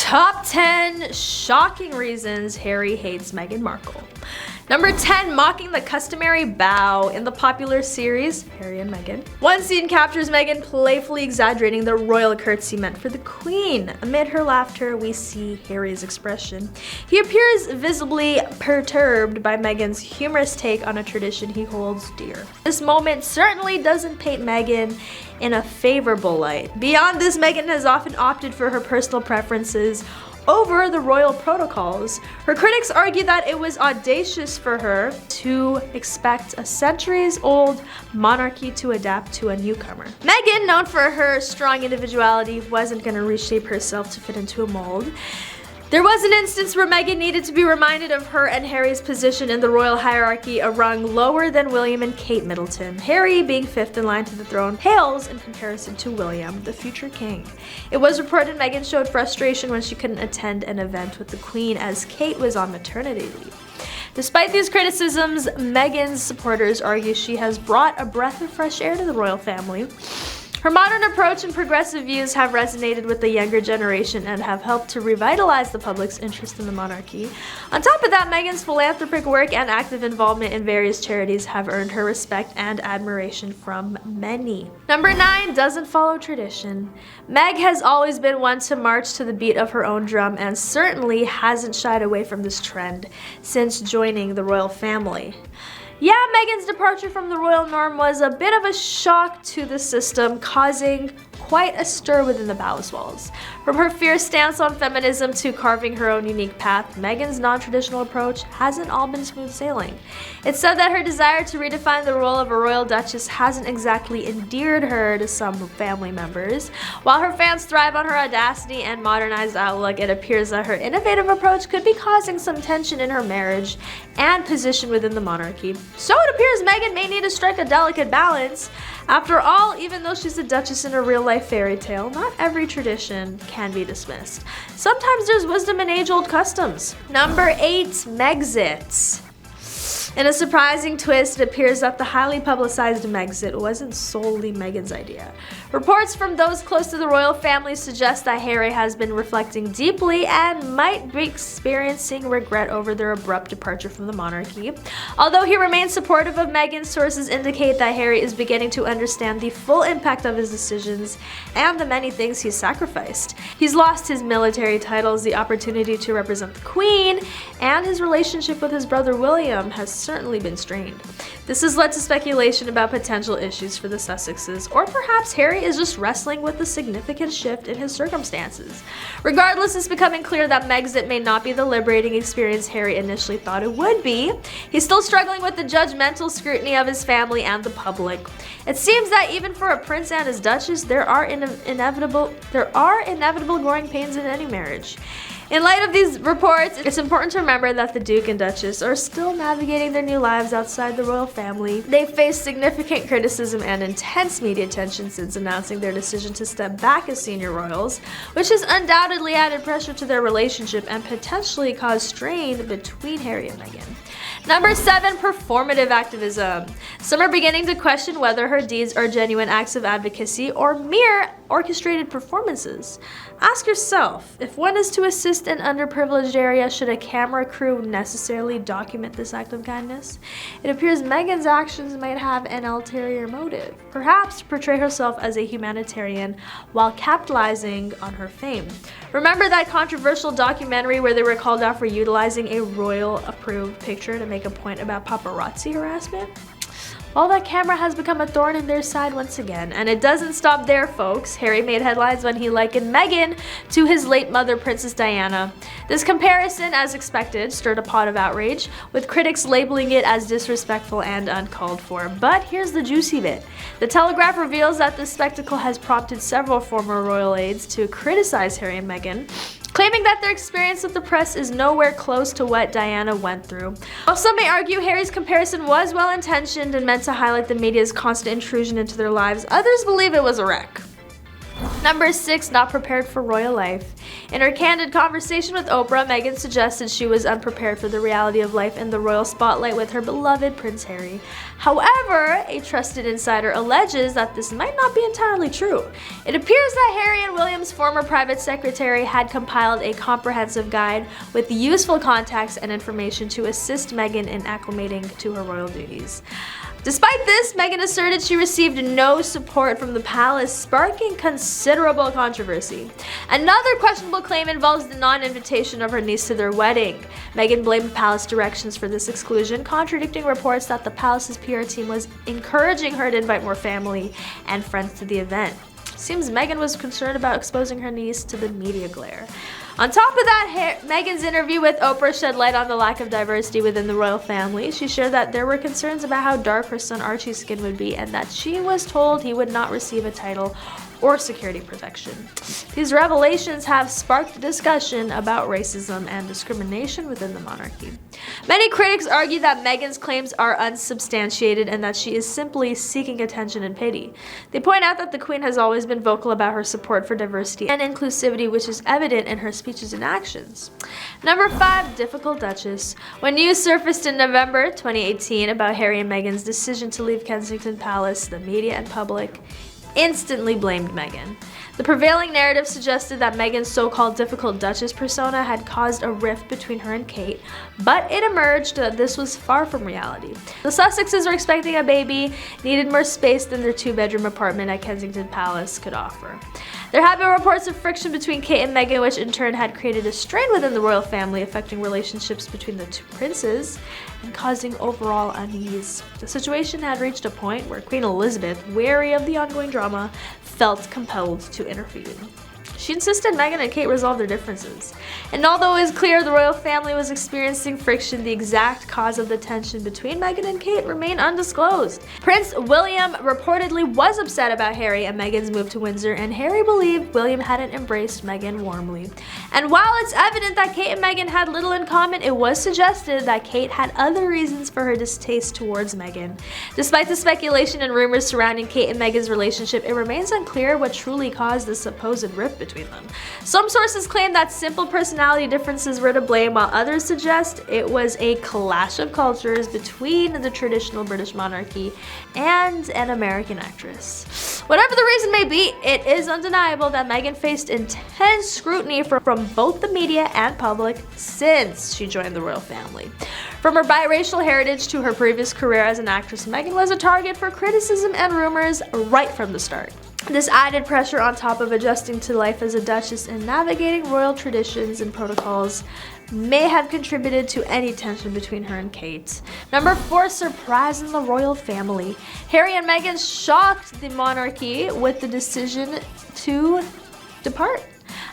Top 10 shocking reasons Harry hates Meghan Markle. Number 10, mocking the customary bow in the popular series, Harry and Meghan. One scene captures Meghan playfully exaggerating the royal curtsy meant for the Queen. Amid her laughter, we see Harry's expression. He appears visibly perturbed by Meghan's humorous take on a tradition he holds dear. This moment certainly doesn't paint Meghan in a favorable light. Beyond this, Meghan has often opted for her personal preferences over the royal protocols. Her critics argue that it was audacious for her to expect a centuries-old monarchy to adapt to a newcomer. Meghan, known for her strong individuality, wasn't going to reshape herself to fit into a mold. There was an instance where Meghan needed to be reminded of her and Harry's position in the royal hierarchy, a rung lower than William and Kate Middleton. Harry, being fifth in line to the throne, pales in comparison to William, the future king. It was reported Meghan showed frustration when she couldn't attend an event with the Queen as Kate was on maternity leave. Despite these criticisms, Meghan's supporters argue she has brought a breath of fresh air to the royal family. Her modern approach and progressive views have resonated with the younger generation and have helped to revitalize the public's interest in the monarchy. On top of that, Meghan's philanthropic work and active involvement in various charities have earned her respect and admiration from many. Number 9, doesn't follow tradition. Meg has always been one to march to the beat of her own drum and certainly hasn't shied away from this trend since joining the royal family. Yeah, Meghan's departure from the royal norm was a bit of a shock to the system, causing quite a stir within the palace walls. From her fierce stance on feminism to carving her own unique path, Meghan's non-traditional approach hasn't all been smooth sailing. It's said that her desire to redefine the role of a royal duchess hasn't exactly endeared her to some family members. While her fans thrive on her audacity and modernized outlook, it appears that her innovative approach could be causing some tension in her marriage and position within the monarchy. So it appears Meghan may need to strike a delicate balance. After all, even though she's a duchess in a real-life fairy tale, not every tradition can be dismissed. Sometimes there's wisdom in age-old customs. Number 8, Megxit. In a surprising twist, it appears that the highly publicized Megxit wasn't solely Meghan's idea. Reports from those close to the royal family suggest that Harry has been reflecting deeply and might be experiencing regret over their abrupt departure from the monarchy. Although he remains supportive of Meghan, sources indicate that Harry is beginning to understand the full impact of his decisions and the many things he's sacrificed. He's lost his military titles, the opportunity to represent the Queen, and his relationship with his brother William has certainly been strained. This has led to speculation about potential issues for the Sussexes, or perhaps Harry is just wrestling with a significant shift in his circumstances. Regardless, it's becoming clear that Megxit may not be the liberating experience Harry initially thought it would be. He's still struggling with the judgmental scrutiny of his family and the public. It seems that even for a prince and his duchess, there are inevitable growing pains in any marriage. In light of these reports, it's important to remember that the Duke and Duchess are still navigating their new lives outside the royal family. They've faced significant criticism and intense media attention since announcing their decision to step back as senior royals, which has undoubtedly added pressure to their relationship and potentially caused strain between Harry and Meghan. Number 7, performative activism. Some are beginning to question whether her deeds are genuine acts of advocacy or mere orchestrated performances. Ask yourself, if one is to assist an underprivileged area, should a camera crew necessarily document this act of kindness? It appears Meghan's actions might have an ulterior motive, perhaps to portray herself as a humanitarian while capitalizing on her fame. Remember that controversial documentary where they were called out for utilizing a royal-approved picture to make a point about paparazzi harassment? Well, that camera has become a thorn in their side once again, and it doesn't stop there, folks. Harry made headlines when he likened Meghan to his late mother, Princess Diana. This comparison, as expected, stirred a pot of outrage, with critics labeling it as disrespectful and uncalled for. But here's the juicy bit. The Telegraph reveals that this spectacle has prompted several former royal aides to criticize Harry and Meghan, claiming that their experience with the press is nowhere close to what Diana went through. While some may argue Harry's comparison was well-intentioned and meant to highlight the media's constant intrusion into their lives, others believe it was a wreck. Number 6, not prepared for royal life. In her candid conversation with Oprah, Meghan suggested she was unprepared for the reality of life in the royal spotlight with her beloved Prince Harry. However, a trusted insider alleges that this might not be entirely true. It appears that Harry and William's former private secretary had compiled a comprehensive guide with useful contacts and information to assist Meghan in acclimating to her royal duties. Despite this, Meghan asserted she received no support from the palace, sparking considerable controversy. Another questionable claim involves the non-invitation of her niece to their wedding. Meghan blamed palace directions for this exclusion, contradicting reports that the palace's PR team was encouraging her to invite more family and friends to the event. Seems Meghan was concerned about exposing her niece to the media glare. On top of that, Meghan's interview with Oprah shed light on the lack of diversity within the royal family. She shared that there were concerns about how dark her son Archie's skin would be and that she was told he would not receive a title or security protection. These revelations have sparked discussion about racism and discrimination within the monarchy. Many critics argue that Meghan's claims are unsubstantiated and that she is simply seeking attention and pity. They point out that the Queen has always been vocal about her support for diversity and inclusivity, which is evident in her speeches and actions. Number 5, difficult Duchess. When news surfaced in November 2018 about Harry and Meghan's decision to leave Kensington Palace, the media and public instantly blamed Meghan. The prevailing narrative suggested that Meghan's so-called difficult Duchess persona had caused a rift between her and Kate, but it emerged that this was far from reality. The Sussexes were expecting a baby, needed more space than their 2-bedroom apartment at Kensington Palace could offer. There have been reports of friction between Kate and Meghan, which in turn had created a strain within the royal family, affecting relationships between the two princes and causing overall unease. The situation had reached a point where Queen Elizabeth, wary of the ongoing drama, felt compelled to intervene. She insisted Meghan and Kate resolve their differences. And although it is clear the royal family was experiencing friction, the exact cause of the tension between Meghan and Kate remained undisclosed. Prince William reportedly was upset about Harry and Meghan's move to Windsor, and Harry believed William hadn't embraced Meghan warmly. And while it's evident that Kate and Meghan had little in common, it was suggested that Kate had other reasons for her distaste towards Meghan. Despite the speculation and rumors surrounding Kate and Meghan's relationship, it remains unclear what truly caused the supposed rift between them. Some sources claim that simple personality differences were to blame, while others suggest it was a clash of cultures between the traditional British monarchy and an American actress. Whatever the reason may be, it is undeniable that Meghan faced intense scrutiny from both the media and public since she joined the royal family. From her biracial heritage to her previous career as an actress, Meghan was a target for criticism and rumors right from the start. This added pressure on top of adjusting to life as a duchess and navigating royal traditions and protocols may have contributed to any tension between her and Kate. Number 4, surprise in the royal family. Harry and Meghan shocked the monarchy with the decision to depart.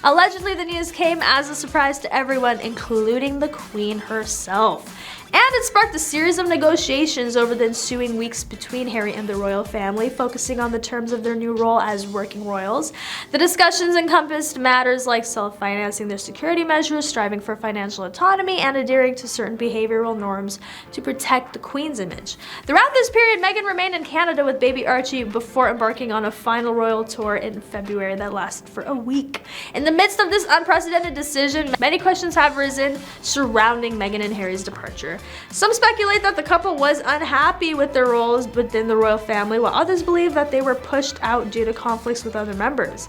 Allegedly, the news came as a surprise to everyone, including the Queen herself. And it sparked a series of negotiations over the ensuing weeks between Harry and the royal family, focusing on the terms of their new role as working royals. The discussions encompassed matters like self-financing their security measures, striving for financial autonomy, and adhering to certain behavioral norms to protect the Queen's image. Throughout this period, Meghan remained in Canada with baby Archie before embarking on a final royal tour in February that lasted for a week. In the midst of this unprecedented decision, many questions have risen surrounding Meghan and Harry's departure. Some speculate that the couple was unhappy with their roles within the royal family, while others believe that they were pushed out due to conflicts with other members.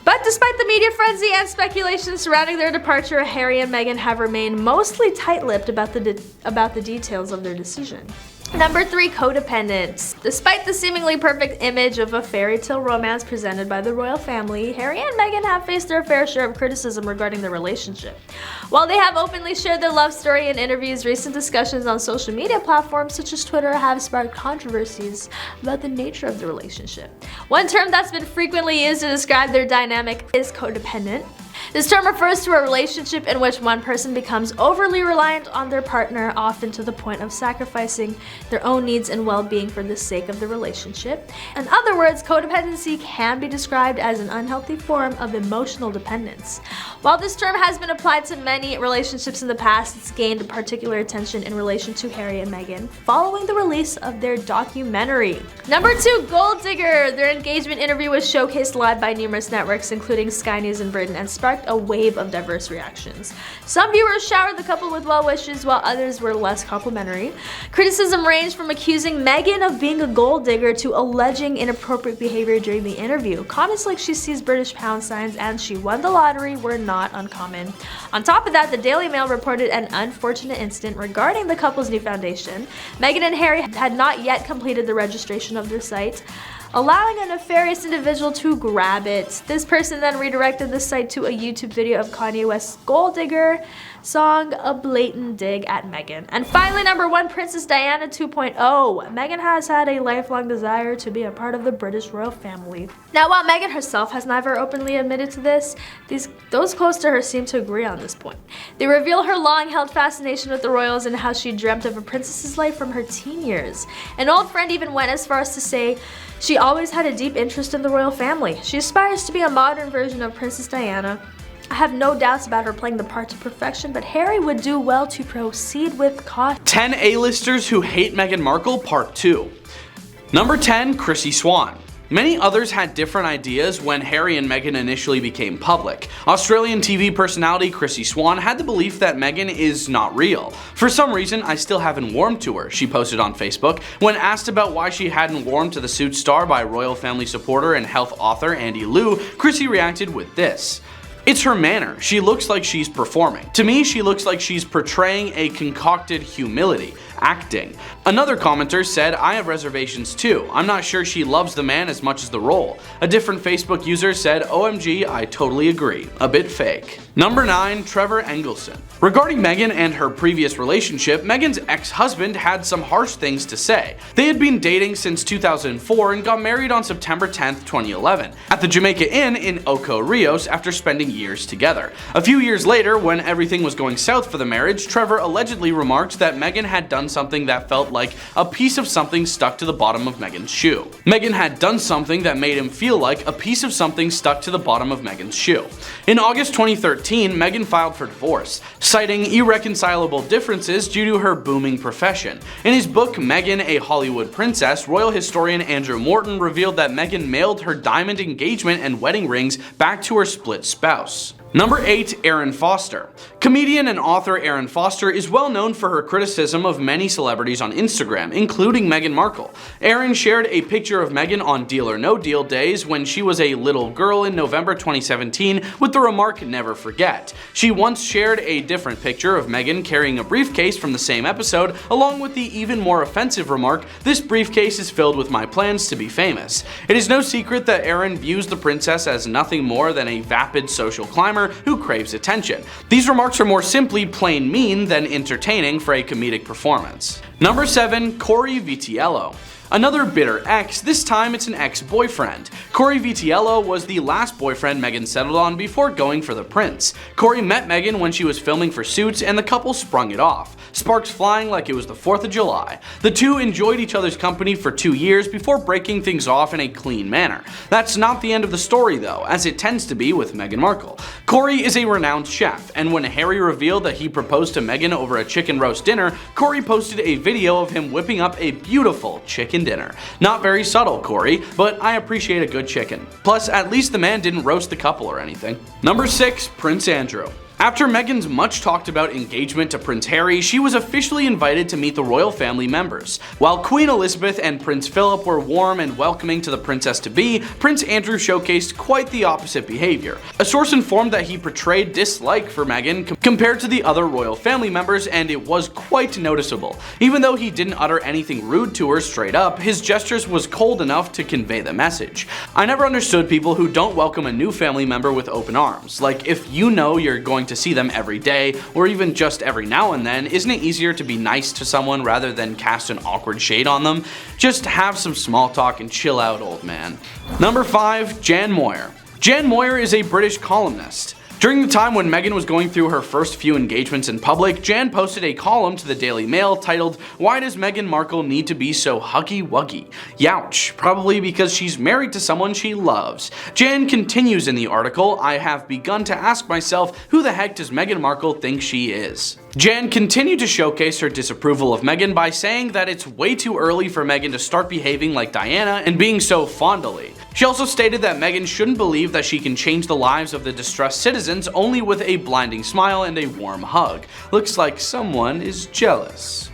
But despite the media frenzy and speculation surrounding their departure, Harry and Meghan have remained mostly tight-lipped about the details of their decision. Number 3, codependent. Despite the seemingly perfect image of a fairy tale romance presented by the royal family, Harry and Meghan have faced their fair share of criticism regarding their relationship. While they have openly shared their love story in interviews, recent discussions on social media platforms such as Twitter have sparked controversies about the nature of the relationship. One term that's been frequently used to describe their dynamic is codependent. This term refers to a relationship in which one person becomes overly reliant on their partner, often to the point of sacrificing their own needs and well-being for the sake of the relationship. In other words, codependency can be described as an unhealthy form of emotional dependence. While this term has been applied to many relationships in the past, it's gained particular attention in relation to Harry and Meghan following the release of their documentary. Number 2, Gold Digger. Their engagement interview was showcased live by numerous networks, including Sky News in Britain, and sparked a wave of diverse reactions. Some viewers showered the couple with well wishes, while others were less complimentary. Criticism ranged from accusing Meghan of being a gold digger to alleging inappropriate behavior during the interview. Comments like she sees British pound signs and she won the lottery were not uncommon. On top of that, the Daily Mail reported an unfortunate incident regarding the couple's new foundation. Meghan and Harry had not yet completed the registration of their site, allowing a nefarious individual to grab it. This person then redirected the site to a YouTube video of Kanye West's Gold Digger song, a blatant dig at Meghan. And finally, number 1, Princess Diana 2.0. Meghan has had a lifelong desire to be a part of the British royal family. Now, while Meghan herself has never openly admitted to this, those close to her seem to agree on this point. They reveal her long-held fascination with the royals and how she dreamt of a princess's life from her teen years. An old friend even went as far as to say she always had a deep interest in the royal family. She aspires to be a modern version of Princess Diana. I have no doubts about her playing the part to perfection, but Harry would do well to proceed with caution. 10 A-listers who hate Meghan Markle, Part 2. Number 10, Chrissy Swan. Many others had different ideas when Harry and Meghan initially became public. Australian TV personality Chrissy Swan had the belief that Meghan is not real. For some reason, I still haven't warmed to her, she posted on Facebook. When asked about why she hadn't warmed to the Suits star by royal family supporter and health author Andy Liu, Chrissy reacted with this. It's her manner. She looks like she's performing. To me, she looks like she's portraying a concocted humility. Acting. Another commenter said, I have reservations too. I'm not sure she loves the man as much as the role. A different Facebook user said, OMG, I totally agree. A bit fake. Number 9, Trevor Engelen. Regarding Meghan and her previous relationship, Meghan's ex-husband had some harsh things to say. They had been dating since 2004 and got married on September 10th, 2011, at the Jamaica Inn in Ocho Rios after spending years together. A few years later, when everything was going south for the marriage, Trevor allegedly remarked that Meghan had done something that felt like a piece of something stuck to the bottom of Meghan's shoe. Meghan had done something that made him feel like a piece of something stuck to the bottom of Meghan's shoe. In August 2013, Meghan filed for divorce, citing irreconcilable differences due to her booming profession. In his book Meghan, a Hollywood Princess, royal historian Andrew Morton revealed that Meghan mailed her diamond engagement and wedding rings back to her split spouse. Number 8, Erin Foster. Comedian and author Erin Foster is well known for her criticism of many celebrities on Instagram, including Meghan Markle. Erin shared a picture of Meghan on Deal or No Deal days when she was a little girl in November 2017 with the remark, never forget. She once shared a different picture of Meghan carrying a briefcase from the same episode, along with the even more offensive remark, this briefcase is filled with my plans to be famous. It is no secret that Erin views the princess as nothing more than a vapid social climber who craves attention. These remarks are more simply plain mean than entertaining for a comedic performance. Number 7, Corey Vatello. Another bitter ex, this time it's an ex-boyfriend. Corey Vatello was the last boyfriend Meghan settled on before going for the prince. Corey met Meghan when she was filming for Suits and the couple sprung it off, sparks flying like it was the 4th of July. The two enjoyed each other's company for 2 years before breaking things off in a clean manner. That's not the end of the story though, as it tends to be with Meghan Markle. Corey is a renowned chef, and when Harry revealed that he proposed to Meghan over a chicken roast dinner, Corey posted a video of him whipping up a beautiful chicken dinner. Not very subtle, Corey, but I appreciate a good chicken. Plus, at least the man didn't roast the couple or anything. Number 6, Prince Andrew. After Meghan's much talked about engagement to Prince Harry, she was officially invited to meet the royal family members. While Queen Elizabeth and Prince Philip were warm and welcoming to the princess-to-be, Prince Andrew showcased quite the opposite behavior. A source informed that he portrayed dislike for Meghan compared to the other royal family members, and it was quite noticeable. Even though he didn't utter anything rude to her straight up, his gestures was cold enough to convey the message. I never understood people who don't welcome a new family member with open arms. Like, if you know you're going to see them every day, or even just every now and then, isn't it easier to be nice to someone rather than cast an awkward shade on them? Just have some small talk and chill out, old man. Number 5, Jan Moyer. Jan Moyer is a British columnist. During the time when Meghan was going through her first few engagements in public, Jan posted a column to the Daily Mail titled, "Why does Meghan Markle need to be so huggy-wuggy? Youch, probably because she's married to someone she loves." Jan continues in the article, "I have begun to ask myself, who the heck does Meghan Markle think she is?" Jan continued to showcase her disapproval of Meghan by saying that it's way too early for Meghan to start behaving like Diana and being so fondly. She also stated that Meghan shouldn't believe that she can change the lives of the distressed citizens only with a blinding smile and a warm hug. Looks like someone is jealous.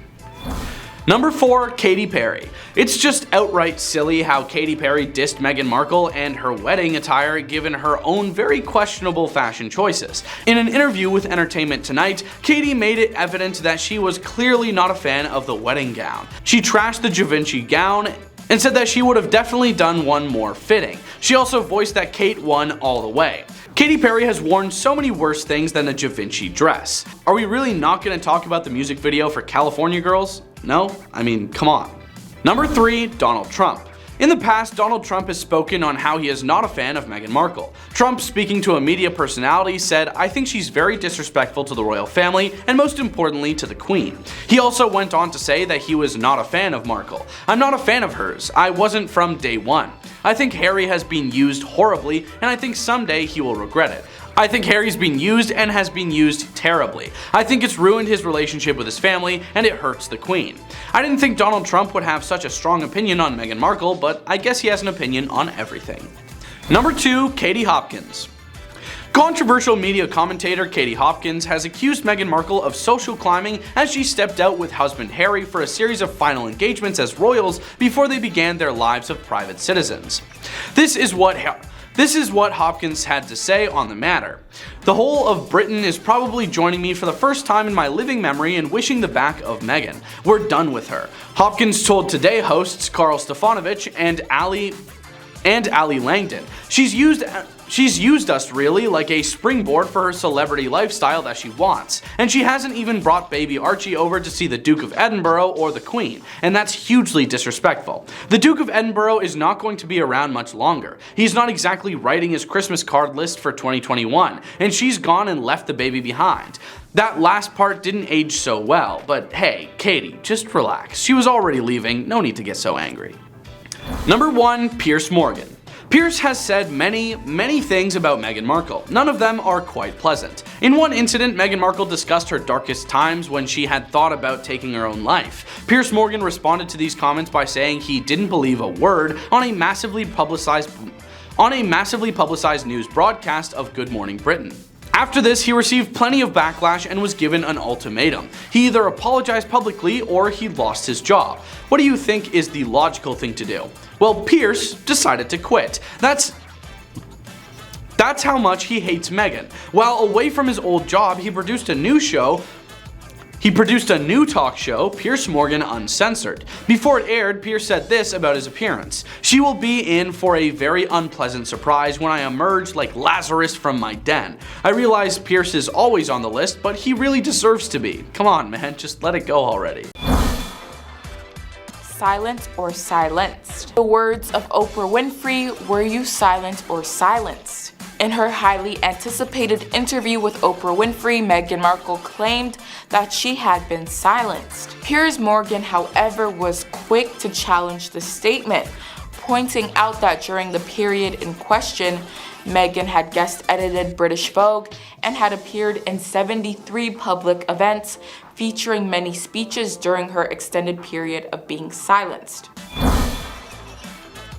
Number 4, Katy Perry. It's just outright silly how Katy Perry dissed Meghan Markle and her wedding attire given her own very questionable fashion choices. In an interview with Entertainment Tonight, Katy made it evident that she was clearly not a fan of the wedding gown. She trashed the Givenchy gown and said that she would have definitely done one more fitting. She also voiced that Kate won all the way. Katy Perry has worn so many worse things than a Givenchy dress. Are we really not going to talk about the music video for California Girls? No? I mean, come on. Number 3, Donald Trump. In the past, Donald Trump has spoken on how he is not a fan of Meghan Markle. Trump, speaking to a media personality, said, "I think she's very disrespectful to the royal family and most importantly to the Queen." He also went on to say that he was not a fan of Markle. "I'm not a fan of hers. I wasn't from day one. I think Harry has been used horribly and I think someday he will regret it. I think Harry's been used and has been used terribly. I think it's ruined his relationship with his family and it hurts the Queen." I didn't think Donald Trump would have such a strong opinion on Meghan Markle, but I guess he has an opinion on everything. Number 2, Katie Hopkins. Controversial media commentator Katie Hopkins has accused Meghan Markle of social climbing as she stepped out with husband Harry for a series of final engagements as royals before they began their lives of private citizens. This is what Hopkins had to say on the matter. "The whole of Britain is probably joining me for the first time in my living memory and wishing the back of Meghan. We're done with her," Hopkins told Today hosts Carl Stefanovich and Ali Langdon. She's used us really like a springboard for her celebrity lifestyle that she wants, and she hasn't even brought baby Archie over to see the Duke of Edinburgh or the Queen, and that's hugely disrespectful. The Duke of Edinburgh is not going to be around much longer. He's not exactly writing his Christmas card list for 2021, and she's gone and left the baby behind. That last part didn't age so well, but hey, Katie, just relax. She was already leaving, no need to get so angry. Number 1, Piers Morgan. Piers has said many things about Meghan Markle. None of them are quite pleasant. In one incident, Meghan Markle discussed her darkest times when she had thought about taking her own life. Piers Morgan responded to these comments by saying he didn't believe a word on a massively publicized news broadcast of Good Morning Britain. After this, he received plenty of backlash and was given an ultimatum. He either apologized publicly or he lost his job. What do you think is the logical thing to do? Well, Piers decided to quit. That's how much he hates Meghan. While away from his old job, he produced a new talk show, Piers Morgan Uncensored. Before it aired, Piers said this about his appearance: "She will be in for a very unpleasant surprise when I emerge like Lazarus from my den. I realize Piers is always on the list, but he really deserves to be. Come on, man, just let it go already." Silent or silenced. The words of Oprah Winfrey, "Were you silent or silenced?" In her highly anticipated interview with Oprah Winfrey, Meghan Markle claimed that she had been silenced. Piers Morgan, however, was quick to challenge the statement, pointing out that during the period in question, Meghan had guest-edited British Vogue and had appeared in 73 public events, featuring many speeches during her extended period of being silenced.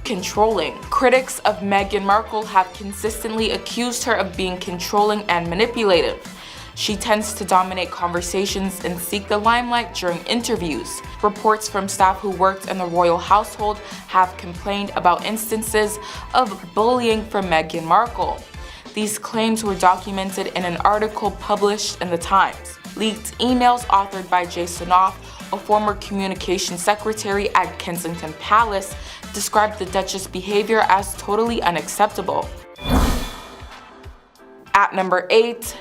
Controlling. Critics of Meghan Markle have consistently accused her of being controlling and manipulative. She tends to dominate conversations and seek the limelight during interviews. Reports from staff who worked in the royal household have complained about instances of bullying from Meghan Markle. These claims were documented in an article published in The Times. Leaked emails authored by Jason Off, a former communications secretary at Kensington Palace, described the Duchess' behavior as totally unacceptable. At number 8,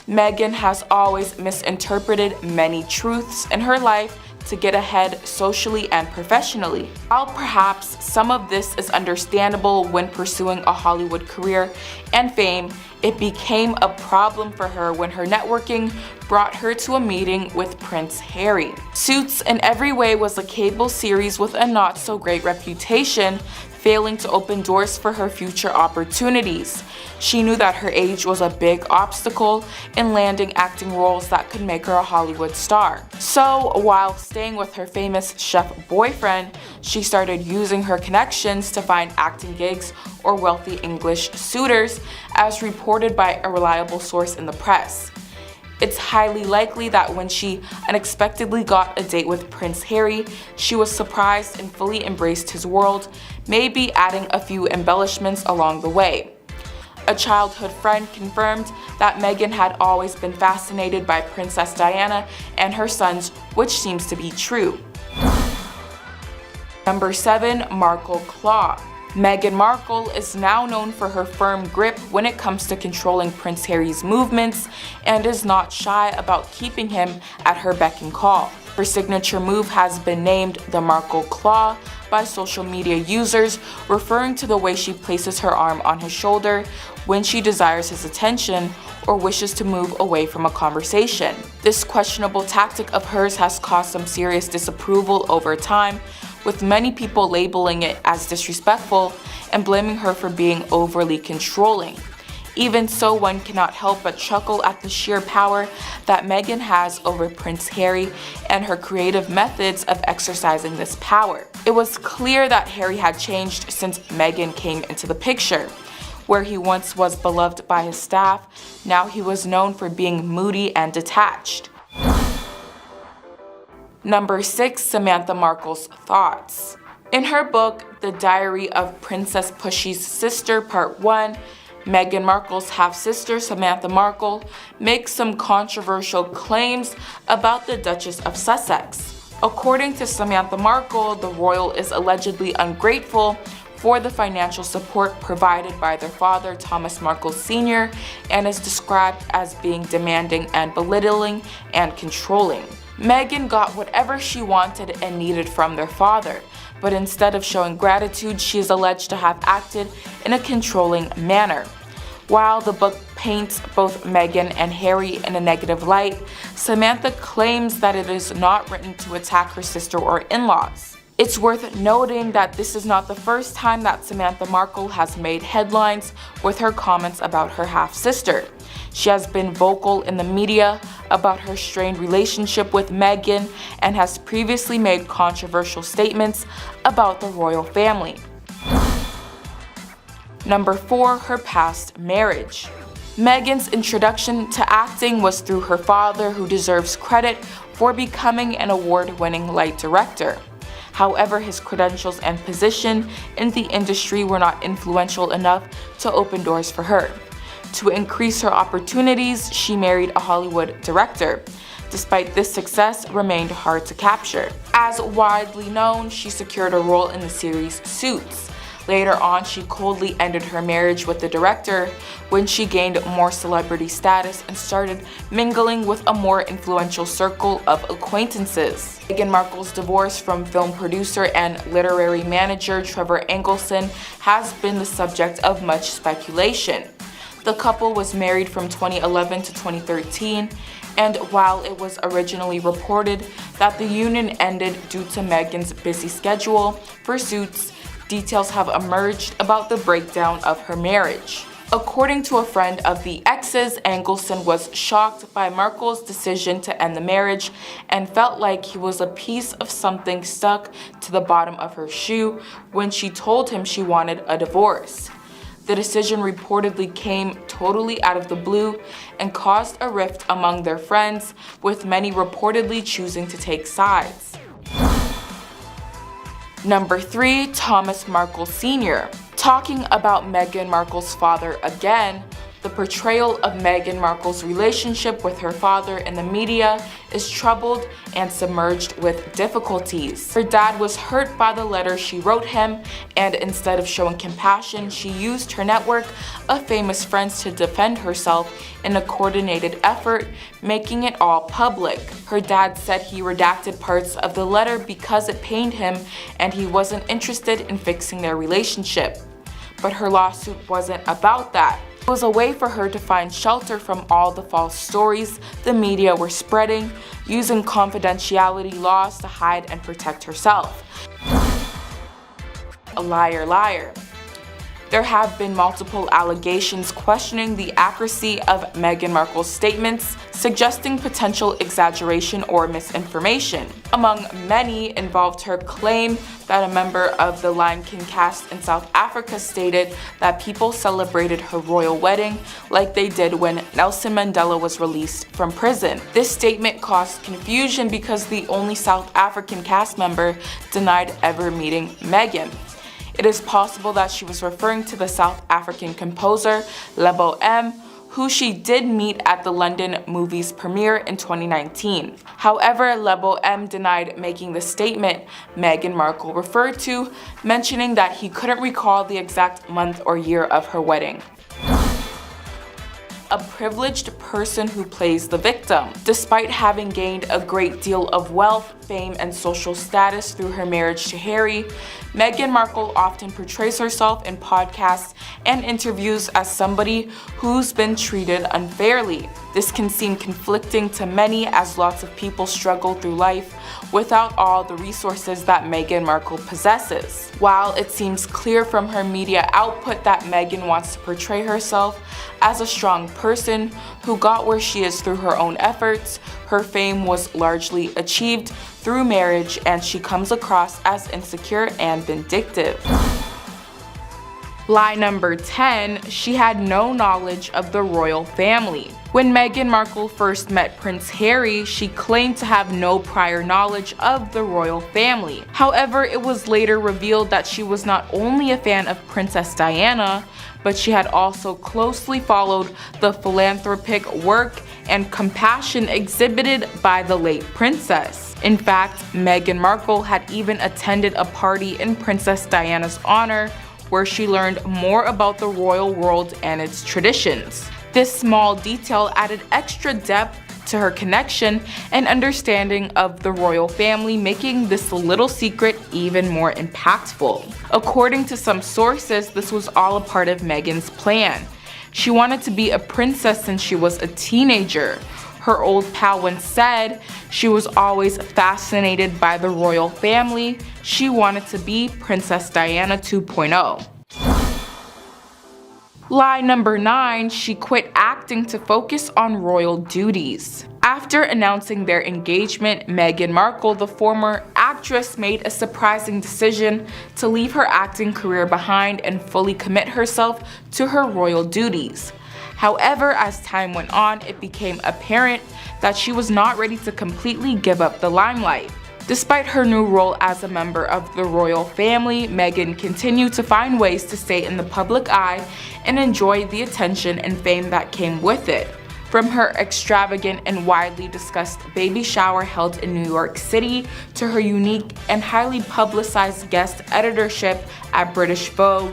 Meghan has always misinterpreted many truths in her life to get ahead socially and professionally. While perhaps some of this is understandable when pursuing a Hollywood career and fame, it became a problem for her when her networking brought her to a meeting with Prince Harry. Suits in every way was a cable series with a not so great reputation, failing to open doors for her future opportunities. She knew that her age was a big obstacle in landing acting roles that could make her a Hollywood star. So, while staying with her famous chef boyfriend, she started using her connections to find acting gigs or wealthy English suitors, as reported by a reliable source in the press. It's highly likely that when she unexpectedly got a date with Prince Harry, she was surprised and fully embraced his world, maybe adding a few embellishments along the way. A childhood friend confirmed that Meghan had always been fascinated by Princess Diana and her sons, which seems to be true. Number 7. Markle Claw. Meghan Markle is now known for her firm grip when it comes to controlling Prince Harry's movements and is not shy about keeping him at her beck and call. Her signature move has been named the Markle Claw by social media users, referring to the way she places her arm on his shoulder when she desires his attention or wishes to move away from a conversation. This questionable tactic of hers has caused some serious disapproval over time, with many people labeling it as disrespectful and blaming her for being overly controlling. Even so, one cannot help but chuckle at the sheer power that Meghan has over Prince Harry and her creative methods of exercising this power. It was clear that Harry had changed since Meghan came into the picture. Where he once was beloved by his staff, now he was known for being moody and detached. Number 6. Samantha Markle's thoughts. In her book, The Diary of Princess Pushy's Sister Part 1, Meghan Markle's half-sister Samantha Markle makes some controversial claims about the Duchess of Sussex. According to Samantha Markle, the royal is allegedly ungrateful for the financial support provided by their father, Thomas Markle Sr., and is described as being demanding and belittling and controlling. Meghan got whatever she wanted and needed from their father, but instead of showing gratitude, she is alleged to have acted in a controlling manner. While the book paints both Meghan and Harry in a negative light, Samantha claims that it is not written to attack her sister or in-laws. It's worth noting that this is not the first time that Samantha Markle has made headlines with her comments about her half-sister. She has been vocal in the media about her strained relationship with Meghan and has previously made controversial statements about the royal family. Number 4. Her past marriage. Meghan's introduction to acting was through her father, who deserves credit for becoming an award-winning light director. However, his credentials and position in the industry were not influential enough to open doors for her. To increase her opportunities, she married a Hollywood director. Despite this, success remained hard to capture. As widely known, she secured a role in the series Suits. Later on, she coldly ended her marriage with the director when she gained more celebrity status and started mingling with a more influential circle of acquaintances. Meghan Markle's divorce from film producer and literary manager Trevor Engelen has been the subject of much speculation. The couple was married from 2011 to 2013, and while it was originally reported that the union ended due to Meghan's busy schedule for Suits, details have emerged about the breakdown of her marriage. According to a friend of the exes, Engelen was shocked by Markle's decision to end the marriage and felt like he was a piece of something stuck to the bottom of her shoe when she told him she wanted a divorce. The decision reportedly came totally out of the blue and caused a rift among their friends, with many reportedly choosing to take sides. Number 3. Thomas Markle Sr. Talking about Meghan Markle's father again, The portrayal of Meghan Markle's relationship with her father in the media is troubled and submerged with difficulties. Her dad was hurt by the letter she wrote him, and instead of showing compassion, she used her network of famous friends to defend herself in a coordinated effort, making it all public. Her dad said he redacted parts of the letter because it pained him and he wasn't interested in fixing their relationship. But her lawsuit wasn't about that. It was a way for her to find shelter from all the false stories the media were spreading, using confidentiality laws to hide and protect herself. A liar, liar. There have been multiple allegations questioning the accuracy of Meghan Markle's statements, suggesting potential exaggeration or misinformation. Among many involved her claim that a member of the Lion King cast in South Africa stated that people celebrated her royal wedding like they did when Nelson Mandela was released from prison. This statement caused confusion because the only South African cast member denied ever meeting Meghan. It is possible that she was referring to the South African composer Lebo M, who she did meet at the London movie's premiere in 2019. However, Lebo M denied making the statement Meghan Markle referred to, mentioning that he couldn't recall the exact month or year of her wedding. A privileged person who plays the victim. Despite having gained a great deal of wealth, fame, and social status through her marriage to Harry, Meghan Markle often portrays herself in podcasts and interviews as somebody who's been treated unfairly. This can seem conflicting to many as lots of people struggle through life without all the resources that Meghan Markle possesses. While it seems clear from her media output that Meghan wants to portray herself as a strong person who got where she is through her own efforts, her fame was largely achieved through marriage, and she comes across as insecure and vindictive. Lie number 10, she had no knowledge of the royal family. When Meghan Markle first met Prince Harry, she claimed to have no prior knowledge of the royal family. However, it was later revealed that she was not only a fan of Princess Diana, but she had also closely followed the philanthropic work and compassion exhibited by the late princess. In fact, Meghan Markle had even attended a party in Princess Diana's honor where she learned more about the royal world and its traditions. This small detail added extra depth to her connection and understanding of the royal family, making this little secret even more impactful. According to some sources, this was all a part of Meghan's plan. She wanted to be a princess since she was a teenager. Her old pal once said she was always fascinated by the royal family. She wanted to be Princess Diana 2.0. Lie number 9, she quit acting to focus on royal duties. After announcing their engagement, Meghan Markle, the former actress, made a surprising decision to leave her acting career behind and fully commit herself to her royal duties. However, as time went on, it became apparent that she was not ready to completely give up the limelight. Despite her new role as a member of the royal family, Meghan continued to find ways to stay in the public eye and enjoy the attention and fame that came with it. From her extravagant and widely discussed baby shower held in New York City to her unique and highly publicized guest editorship at British Vogue,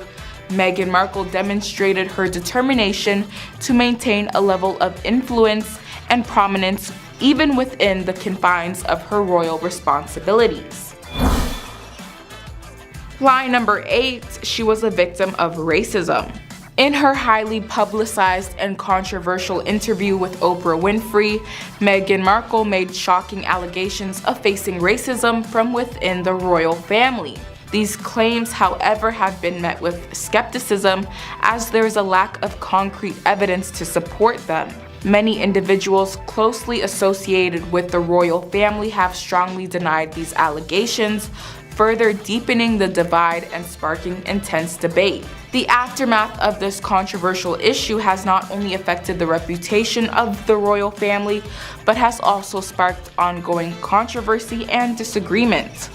Meghan Markle demonstrated her determination to maintain a level of influence and prominence even within the confines of her royal responsibilities. Lie number 8, she was a victim of racism. In her highly publicized and controversial interview with Oprah Winfrey, Meghan Markle made shocking allegations of facing racism from within the royal family. These claims, however, have been met with skepticism as there is a lack of concrete evidence to support them. Many individuals closely associated with the royal family have strongly denied these allegations, further deepening the divide and sparking intense debate. The aftermath of this controversial issue has not only affected the reputation of the royal family, but has also sparked ongoing controversy and disagreement.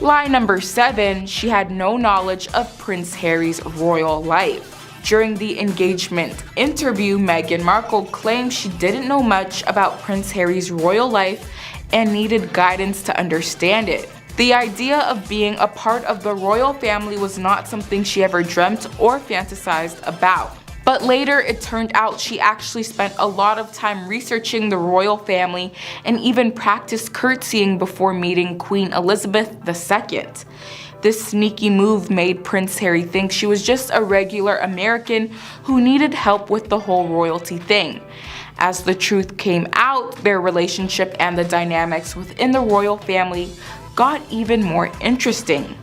Lie number 7, she had no knowledge of Prince Harry's royal life. During the engagement interview, Meghan Markle claimed she didn't know much about Prince Harry's royal life and needed guidance to understand it. The idea of being a part of the royal family was not something she ever dreamt or fantasized about. But later it turned out she actually spent a lot of time researching the royal family and even practiced curtsying before meeting Queen Elizabeth II. This sneaky move made Prince Harry think she was just a regular American who needed help with the whole royalty thing. As the truth came out, their relationship and the dynamics within the royal family got even more interesting.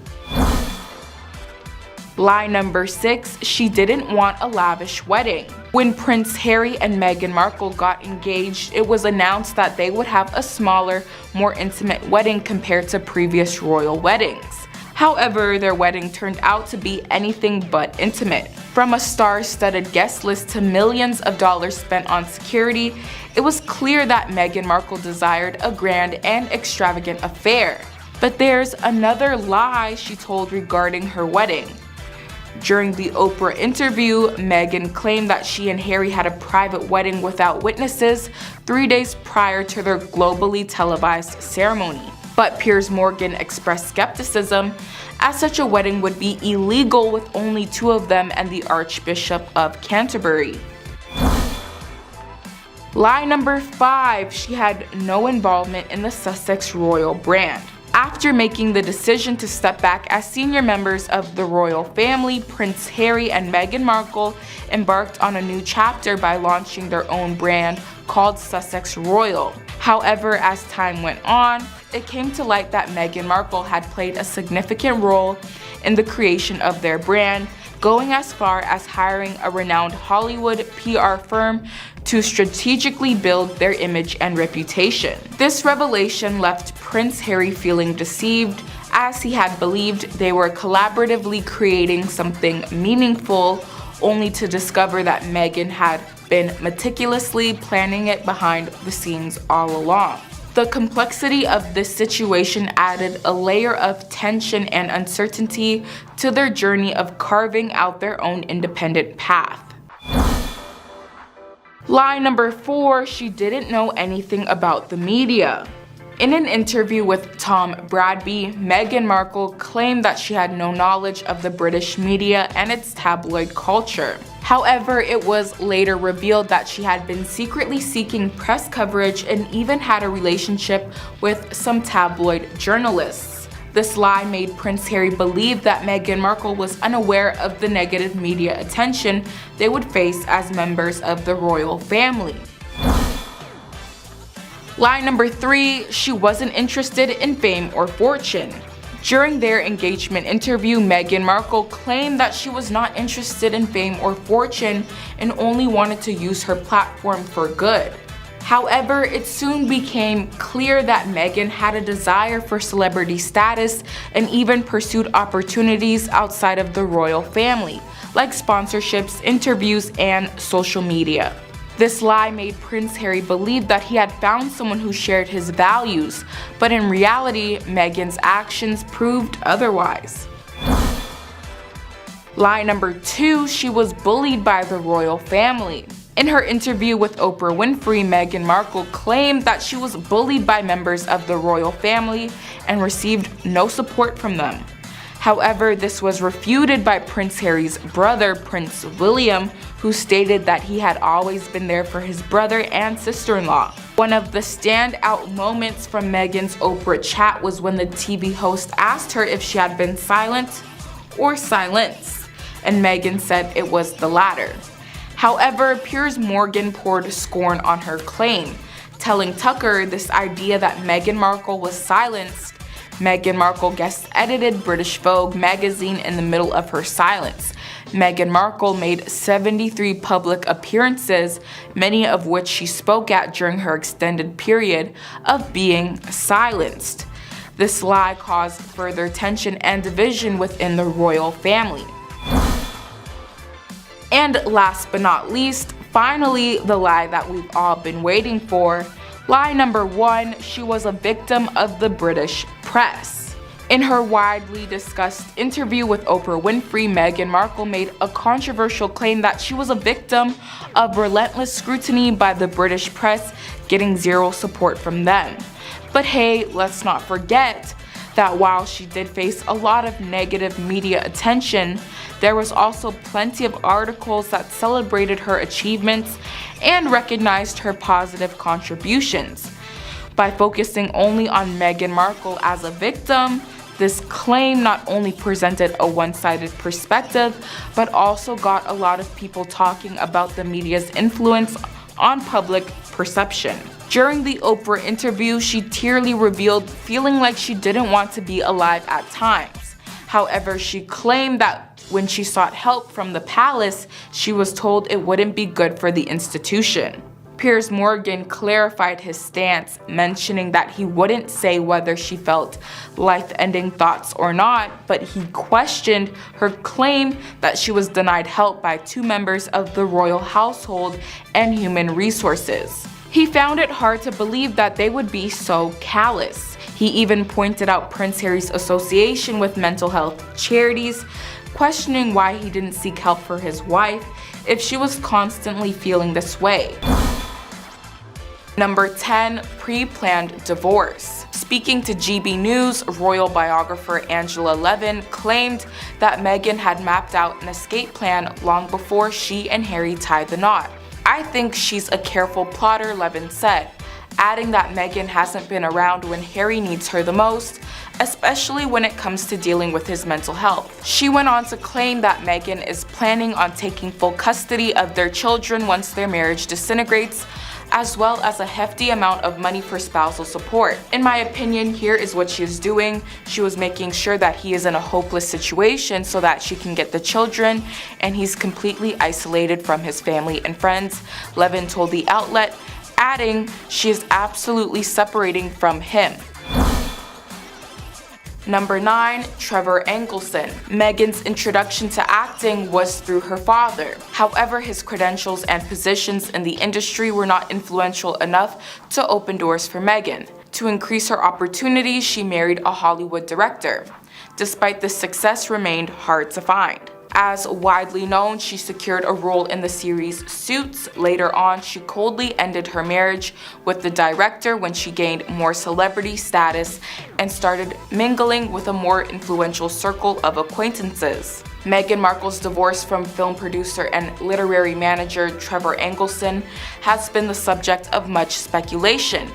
Lie number 6, she didn't want a lavish wedding. When Prince Harry and Meghan Markle got engaged, it was announced that they would have a smaller, more intimate wedding compared to previous royal weddings. However, their wedding turned out to be anything but intimate. From a star-studded guest list to millions of dollars spent on security, it was clear that Meghan Markle desired a grand and extravagant affair. But there's another lie she told regarding her wedding. During the Oprah interview, Meghan claimed that she and Harry had a private wedding without witnesses 3 days prior to their globally televised ceremony. But Piers Morgan expressed skepticism, as such a wedding would be illegal with only 2 of them and the Archbishop of Canterbury. Lie number 5, she had no involvement in the Sussex royal brand. After making the decision to step back as senior members of the royal family, Prince Harry and Meghan Markle embarked on a new chapter by launching their own brand called Sussex Royal. However, as time went on, it came to light that Meghan Markle had played a significant role in the creation of their brand, going as far as hiring a renowned Hollywood PR firm to strategically build their image and reputation. This revelation left Prince Harry feeling deceived, as he had believed they were collaboratively creating something meaningful, only to discover that Meghan had been meticulously planning it behind the scenes all along. The complexity of this situation added a layer of tension and uncertainty to their journey of carving out their own independent path. Lie number 4, she didn't know anything about the media. In an interview with Tom Bradby, Meghan Markle claimed that she had no knowledge of the British media and its tabloid culture. However, it was later revealed that she had been secretly seeking press coverage and even had a relationship with some tabloid journalists. This lie made Prince Harry believe that Meghan Markle was unaware of the negative media attention they would face as members of the royal family. Lie number 3, she wasn't interested in fame or fortune. During their engagement interview, Meghan Markle claimed that she was not interested in fame or fortune and only wanted to use her platform for good. However, it soon became clear that Meghan had a desire for celebrity status and even pursued opportunities outside of the royal family, like sponsorships, interviews, and social media. This lie made Prince Harry believe that he had found someone who shared his values, but in reality, Meghan's actions proved otherwise. Lie number 2, she was bullied by the royal family. In her interview with Oprah Winfrey, Meghan Markle claimed that she was bullied by members of the royal family and received no support from them. However, this was refuted by Prince Harry's brother, Prince William, who stated that he had always been there for his brother and sister-in-law. One of the standout moments from Meghan's Oprah chat was when the TV host asked her if she had been silent or silenced, and Meghan said it was the latter. However, Piers Morgan poured scorn on her claim, telling Tucker this idea that Meghan Markle was silenced. Meghan Markle guest-edited British Vogue magazine in the middle of her silence. Meghan Markle made 73 public appearances, many of which she spoke at during her extended period of being silenced. This lie caused further tension and division within the royal family. And last but not least, finally, the lie that we've all been waiting for. Lie number 1, she was a victim of the British press. In her widely discussed interview with Oprah Winfrey, Meghan Markle made a controversial claim that she was a victim of relentless scrutiny by the British press, getting zero support from them. But hey, let's not forget that while she did face a lot of negative media attention, there was also plenty of articles that celebrated her achievements and recognized her positive contributions. By focusing only on Meghan Markle as a victim, this claim not only presented a one-sided perspective, but also got a lot of people talking about the media's influence on public perception. During the Oprah interview, she tearfully revealed feeling like she didn't want to be alive at times. However, she claimed that when she sought help from the palace, she was told it wouldn't be good for the institution. Piers Morgan clarified his stance, mentioning that he wouldn't say whether she felt life-ending thoughts or not, but he questioned her claim that she was denied help by 2 members of the royal household and human resources. He found it hard to believe that they would be so callous. He even pointed out Prince Harry's association with mental health charities, questioning why he didn't seek help for his wife if she was constantly feeling this way. Number 10, Preplanned Divorce. Speaking to GB News, royal biographer Angela Levin claimed that Meghan had mapped out an escape plan long before she and Harry tied the knot. "I think she's a careful plotter," Levin said, adding that Meghan hasn't been around when Harry needs her the most, especially when it comes to dealing with his mental health. She went on to claim that Meghan is planning on taking full custody of their children once their marriage disintegrates, as well as a hefty amount of money for spousal support. "In my opinion, here is what she is doing. She was making sure that he is in a hopeless situation so that she can get the children, and he's completely isolated from his family and friends," Levin told the outlet, adding she is absolutely separating from him. Number 9, Trevor Engelen. Meghan's introduction to acting was through her father. However, his credentials and positions in the industry were not influential enough to open doors for Meghan. To increase her opportunities, she married a Hollywood director. Despite this, success remained hard to find. As widely known, she secured a role in the series Suits. Later on, she coldly ended her marriage with the director when she gained more celebrity status and started mingling with a more influential circle of acquaintances. Meghan Markle's divorce from film producer and literary manager Trevor Engelen has been the subject of much speculation.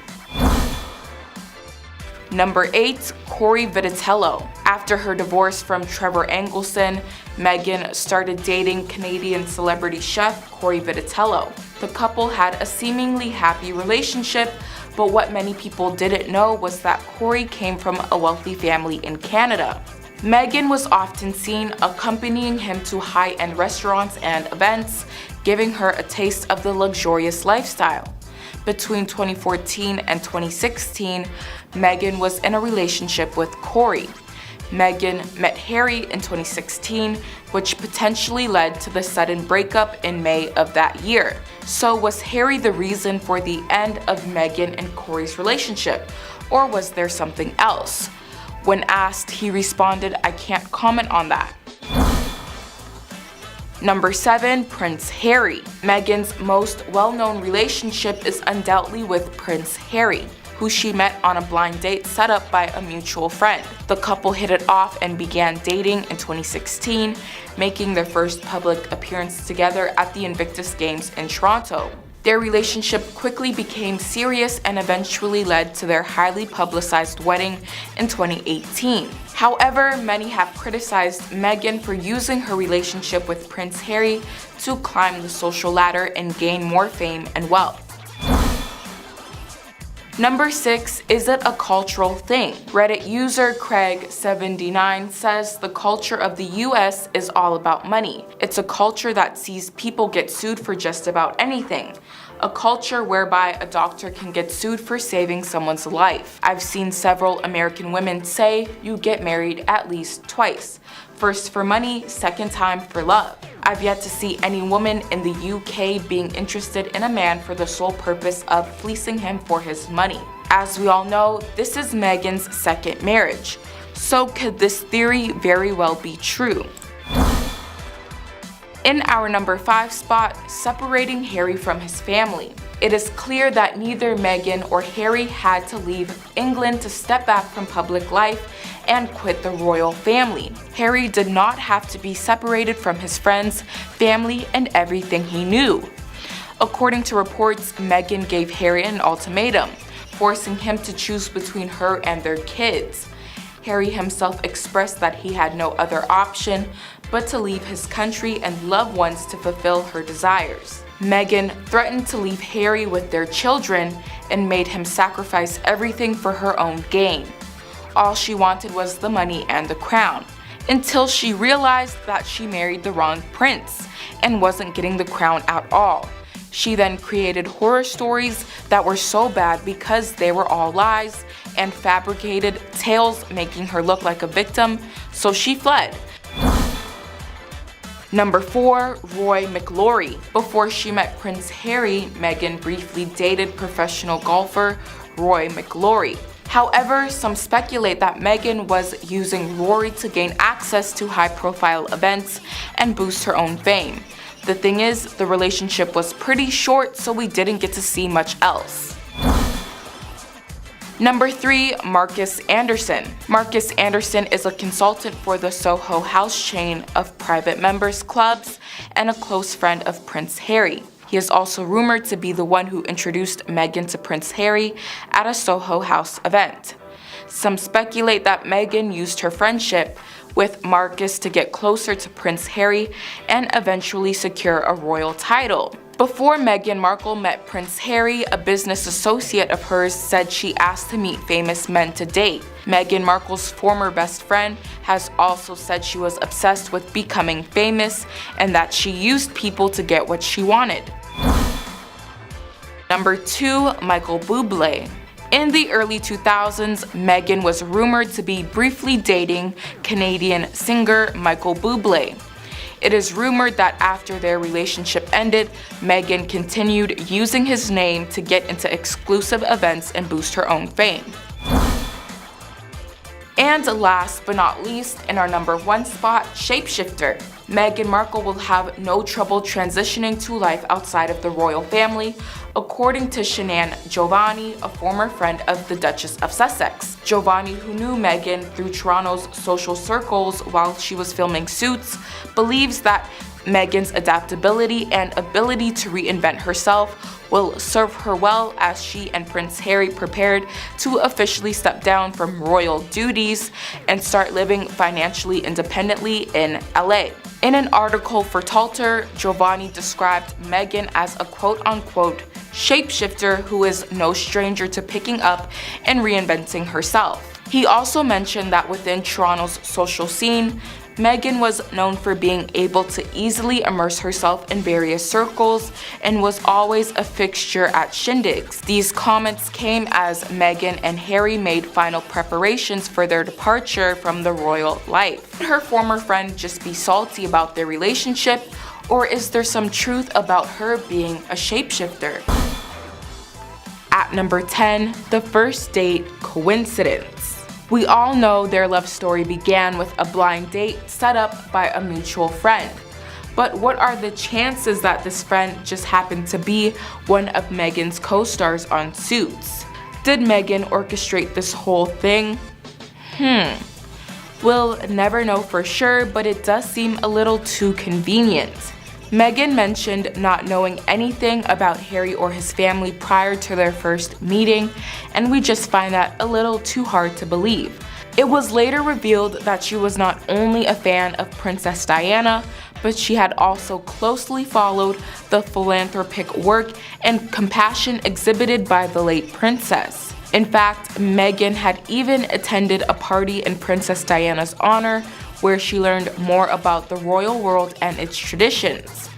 Number 8, Corey Vatello. After her divorce from Trevor Engelen, Meghan started dating Canadian celebrity chef Corey Vatello. The couple had a seemingly happy relationship, but what many people didn't know was that Corey came from a wealthy family in Canada. Meghan was often seen accompanying him to high-end restaurants and events, giving her a taste of the luxurious lifestyle. Between 2014 and 2016, Meghan was in a relationship with Corey. Meghan met Harry in 2016, which potentially led to the sudden breakup in May of that year. So was Harry the reason for the end of Meghan and Corey's relationship, or was there something else? When asked, he responded, "I can't comment on that." Number 7, Prince Harry. Meghan's most well-known relationship is undoubtedly with Prince Harry, who she met on a blind date set up by a mutual friend. The couple hit it off and began dating in 2016, making their first public appearance together at the Invictus Games in Toronto. Their relationship quickly became serious and eventually led to their highly publicized wedding in 2018. However, many have criticized Meghan for using her relationship with Prince Harry to climb the social ladder and gain more fame and wealth. Number 6, is it a cultural thing? Reddit user Craig79 says the culture of the US is all about money. It's a culture that sees people get sued for just about anything. A culture whereby a doctor can get sued for saving someone's life. I've seen several American women say you get married at least twice. First for money, second time for love. I've yet to see any woman in the UK being interested in a man for the sole purpose of fleecing him for his money. As we all know, this is Meghan's second marriage. So could this theory very well be true? In our number 5 spot, separating Harry from his family. It is clear that neither Meghan or Harry had to leave England to step back from public life and quit the royal family. Harry did not have to be separated from his friends, family, and everything he knew. According to reports, Meghan gave Harry an ultimatum, forcing him to choose between her and their kids. Harry himself expressed that he had no other option but to leave his country and loved ones to fulfill her desires. Meghan threatened to leave Harry with their children and made him sacrifice everything for her own gain. All she wanted was the money and the crown, until she realized that she married the wrong prince and wasn't getting the crown at all. She then created horror stories that were so bad because they were all lies and fabricated tales, making her look like a victim, so she fled. Number 4, Roy McClory. Before she met Prince Harry, Meghan briefly dated professional golfer Roy McClory. However, some speculate that Meghan was using Rory to gain access to high-profile events and boost her own fame. The thing is, the relationship was pretty short, so we didn't get to see much else. Number 3, Marcus Anderson. Marcus Anderson is a consultant for the Soho House chain of private members clubs and a close friend of Prince Harry. He is also rumored to be the one who introduced Meghan to Prince Harry at a Soho House event. Some speculate that Meghan used her friendship with Marcus to get closer to Prince Harry and eventually secure a royal title. Before Meghan Markle met Prince Harry, a business associate of hers said she asked to meet famous men to date. Meghan Markle's former best friend has also said she was obsessed with becoming famous and that she used people to get what she wanted. Number 2, Michael Bublé. In the early 2000s, Meghan was rumored to be briefly dating Canadian singer Michael Bublé. It is rumored that after their relationship ended, Meghan continued using his name to get into exclusive events and boost her own fame. And last but not least, in our number 1 spot, shapeshifter. Meghan Markle will have no trouble transitioning to life outside of the royal family, according to Shanann Giovanni, a former friend of the Duchess of Sussex. Giovanni, who knew Meghan through Toronto's social circles while she was filming Suits, believes that Meghan's adaptability and ability to reinvent herself will serve her well as she and Prince Harry prepared to officially step down from royal duties and start living financially independently in LA. In an article for Talter, Giovanni described Meghan as a quote-unquote shapeshifter who is no stranger to picking up and reinventing herself. He also mentioned that within Toronto's social scene, Meghan was known for being able to easily immerse herself in various circles and was always a fixture at shindigs. These comments came as Meghan and Harry made final preparations for their departure from the royal life. Could her former friend just be salty about their relationship, or is there some truth about her being a shapeshifter? At number 10, the first date coincidence. We all know their love story began with a blind date set up by a mutual friend. But what are the chances that this friend just happened to be one of Meghan's co-stars on Suits? Did Meghan orchestrate this whole thing? We'll never know for sure, but it does seem a little too convenient. Meghan mentioned not knowing anything about Harry or his family prior to their first meeting, and we just find that a little too hard to believe. It was later revealed that she was not only a fan of Princess Diana, but she had also closely followed the philanthropic work and compassion exhibited by the late princess. In fact, Meghan had even attended a party in Princess Diana's honor where she learned more about the royal world and its traditions.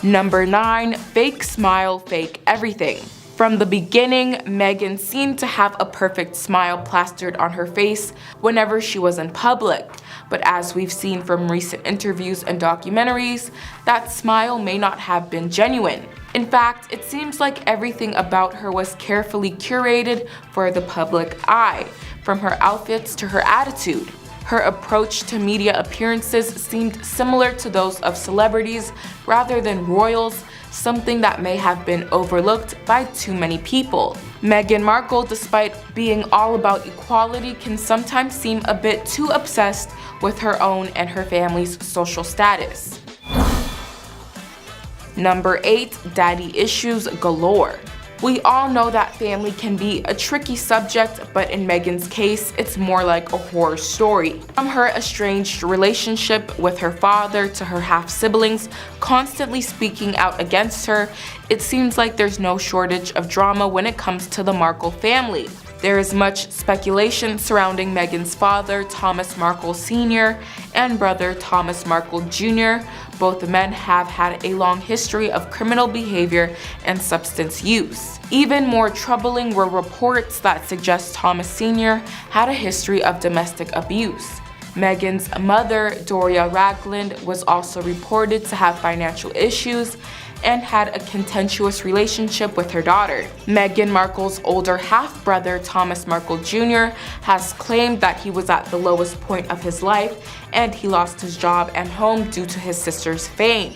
Number 9, fake smile, fake everything. From the beginning, Meghan seemed to have a perfect smile plastered on her face whenever she was in public. But as we've seen from recent interviews and documentaries, that smile may not have been genuine. In fact, it seems like everything about her was carefully curated for the public eye, from her outfits to her attitude. Her approach to media appearances seemed similar to those of celebrities rather than royals, something that may have been overlooked by too many people. Meghan Markle, despite being all about equality, can sometimes seem a bit too obsessed with her own and her family's social status. Number 8, daddy issues galore. We all know that family can be a tricky subject, but in Meghan's case, it's more like a horror story. From her estranged relationship with her father to her half-siblings constantly speaking out against her, it seems like there's no shortage of drama when it comes to the Markle family. There is much speculation surrounding Meghan's father, Thomas Markle Sr., and brother Thomas Markle Jr. Both men have had a long history of criminal behavior and substance use. Even more troubling were reports that suggest Thomas Sr. had a history of domestic abuse. Meghan's mother, Doria Ragland, was also reported to have financial issues and had a contentious relationship with her daughter. Meghan Markle's older half-brother, Thomas Markle Jr., has claimed that he was at the lowest point of his life and he lost his job and home due to his sister's fame.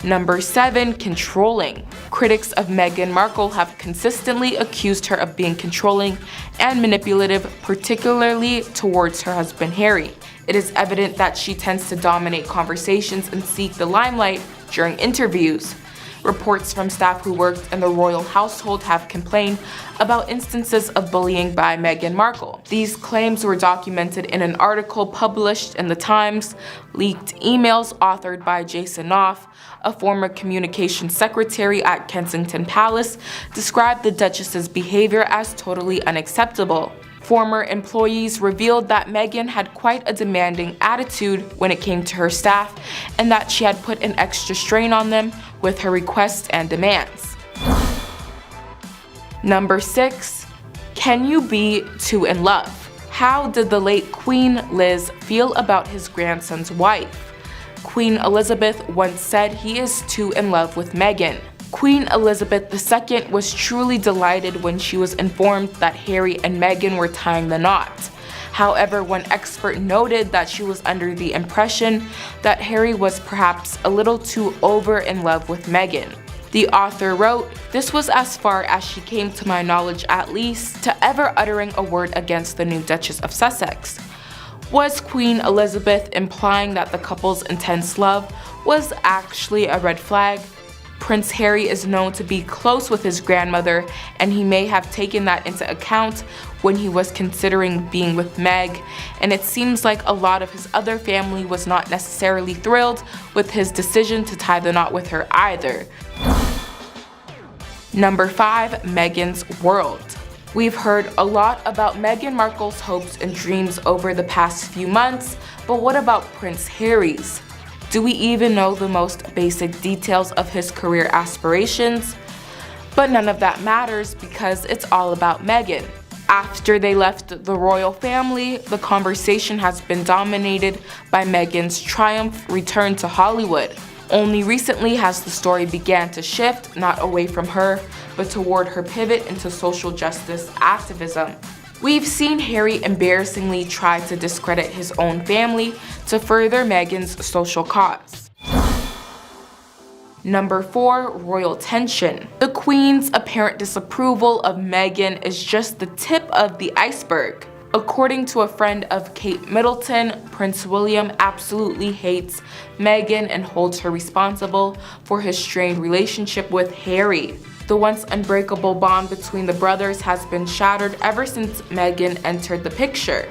Number 7, controlling. Critics of Meghan Markle have consistently accused her of being controlling and manipulative, particularly towards her husband Harry. It is evident that she tends to dominate conversations and seek the limelight during interviews. Reports from staff who worked in the royal household have complained about instances of bullying by Meghan Markle. These claims were documented in an article published in The Times. Leaked emails authored by Jason Knopf, a former communications secretary at Kensington Palace, described the Duchess's behavior as totally unacceptable. Former employees revealed that Meghan had quite a demanding attitude when it came to her staff and that she had put an extra strain on them with her requests and demands. Number 6, can you be too in love? How did the late Queen Liz feel about his grandson's wife? Queen Elizabeth once said he is too in love with Meghan. Queen Elizabeth II was truly delighted when she was informed that Harry and Meghan were tying the knot. However, one expert noted that she was under the impression that Harry was perhaps a little too over in love with Meghan. The author wrote, "This was as far as she came to my knowledge, at least, to ever uttering a word against the new Duchess of Sussex." Was Queen Elizabeth implying that the couple's intense love was actually a red flag? Prince Harry is known to be close with his grandmother, and he may have taken that into account when he was considering being with Meg, and it seems like a lot of his other family was not necessarily thrilled with his decision to tie the knot with her either. Number 5, Meghan's world. We've heard a lot about Meghan Markle's hopes and dreams over the past few months, but what about Prince Harry's? Do we even know the most basic details of his career aspirations? But none of that matters because it's all about Meghan. After they left the royal family, the conversation has been dominated by Meghan's triumphant return to Hollywood. Only recently has the story began to shift, not away from her, but toward her pivot into social justice activism. We've seen Harry embarrassingly try to discredit his own family to further Meghan's social cause. Number 4, royal tension. The Queen's apparent disapproval of Meghan is just the tip of the iceberg. According to a friend of Kate Middleton, Prince William absolutely hates Meghan and holds her responsible for his strained relationship with Harry. The once unbreakable bond between the brothers has been shattered ever since Meghan entered the picture.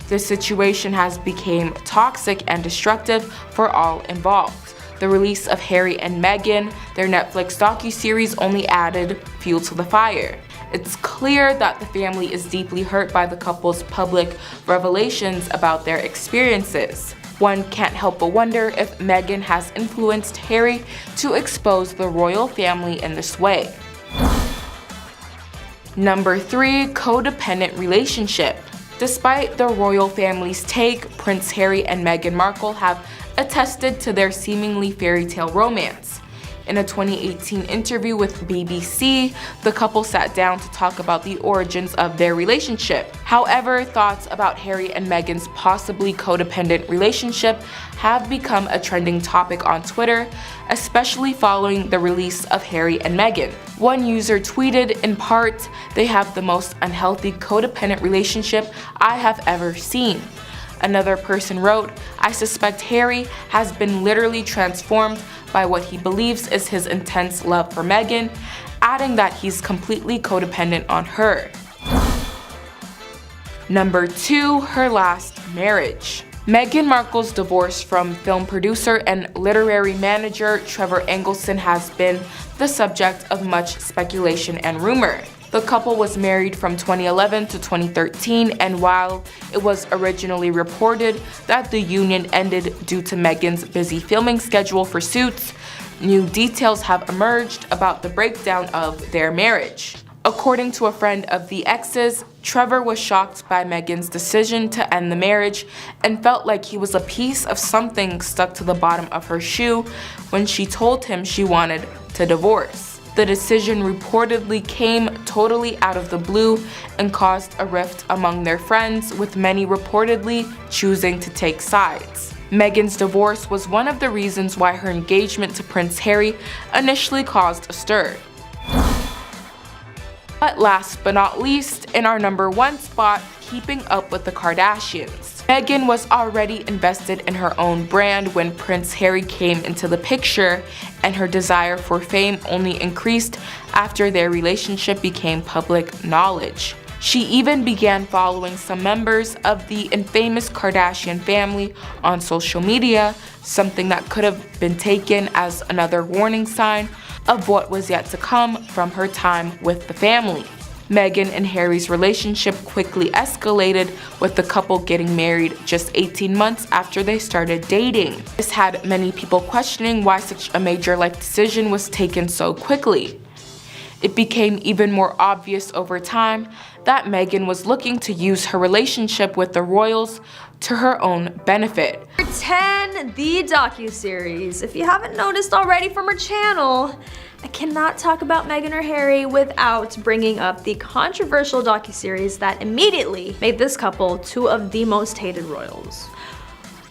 This situation has become toxic and destructive for all involved. The release of Harry and Meghan, their Netflix docu series, only added fuel to the fire. It's clear that the family is deeply hurt by the couple's public revelations about their experiences. One can't help but wonder if Meghan has influenced Harry to expose the royal family in this way. Number 3, codependent relationship. Despite the royal family's take, Prince Harry and Meghan Markle have attested to their seemingly fairy tale romance. In a 2018 interview with BBC, the couple sat down to talk about the origins of their relationship. However, thoughts about Harry and Meghan's possibly codependent relationship have become a trending topic on Twitter, especially following the release of Harry and Meghan. One user tweeted, in part, "They have the most unhealthy codependent relationship I have ever seen." Another person wrote, "I suspect Harry has been literally transformed by what he believes is his intense love for Meghan," adding that he's completely codependent on her. Number 2, her last marriage. Meghan Markle's divorce from film producer and literary manager Trevor Engelen has been the subject of much speculation and rumor. The couple was married from 2011 to 2013, and while it was originally reported that the union ended due to Meghan's busy filming schedule for Suits, new details have emerged about the breakdown of their marriage. According to a friend of the exes, Trevor was shocked by Meghan's decision to end the marriage and felt like he was a piece of something stuck to the bottom of her shoe when she told him she wanted to divorce. The decision reportedly came totally out of the blue and caused a rift among their friends, with many reportedly choosing to take sides. Meghan's divorce was one of the reasons why her engagement to Prince Harry initially caused a stir. But last but not least, in our number 1 spot, keeping up with the Kardashians. Meghan was already invested in her own brand when Prince Harry came into the picture, and her desire for fame only increased after their relationship became public knowledge. She even began following some members of the infamous Kardashian family on social media, something that could have been taken as another warning sign of what was yet to come from her time with the family. Meghan and Harry's relationship quickly escalated, with the couple getting married just 18 months after they started dating. This had many people questioning why such a major life decision was taken so quickly. It became even more obvious over time that Meghan was looking to use her relationship with the royals to her own benefit. Number 10, the Docu Series. If you haven't noticed already from her channel, I cannot talk about Meghan or Harry without bringing up the controversial docuseries that immediately made this couple 2 of the most hated royals.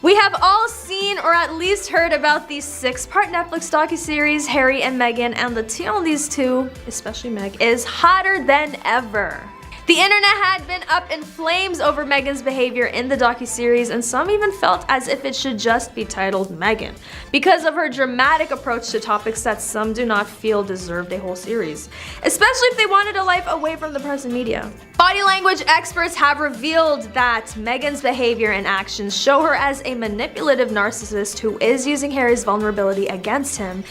We have all seen or at least heard about the 6-part Netflix docuseries Harry and Meghan, and the tea on these 2, especially Meg, is hotter than ever. The internet had been up in flames over Meghan's behavior in the docuseries, and some even felt as if it should just be titled Meghan, because of her dramatic approach to topics that some do not feel deserved a whole series, especially if they wanted a life away from the press and media. Body language experts have revealed that Meghan's behavior and actions show her as a manipulative narcissist who is using Harry's vulnerability against him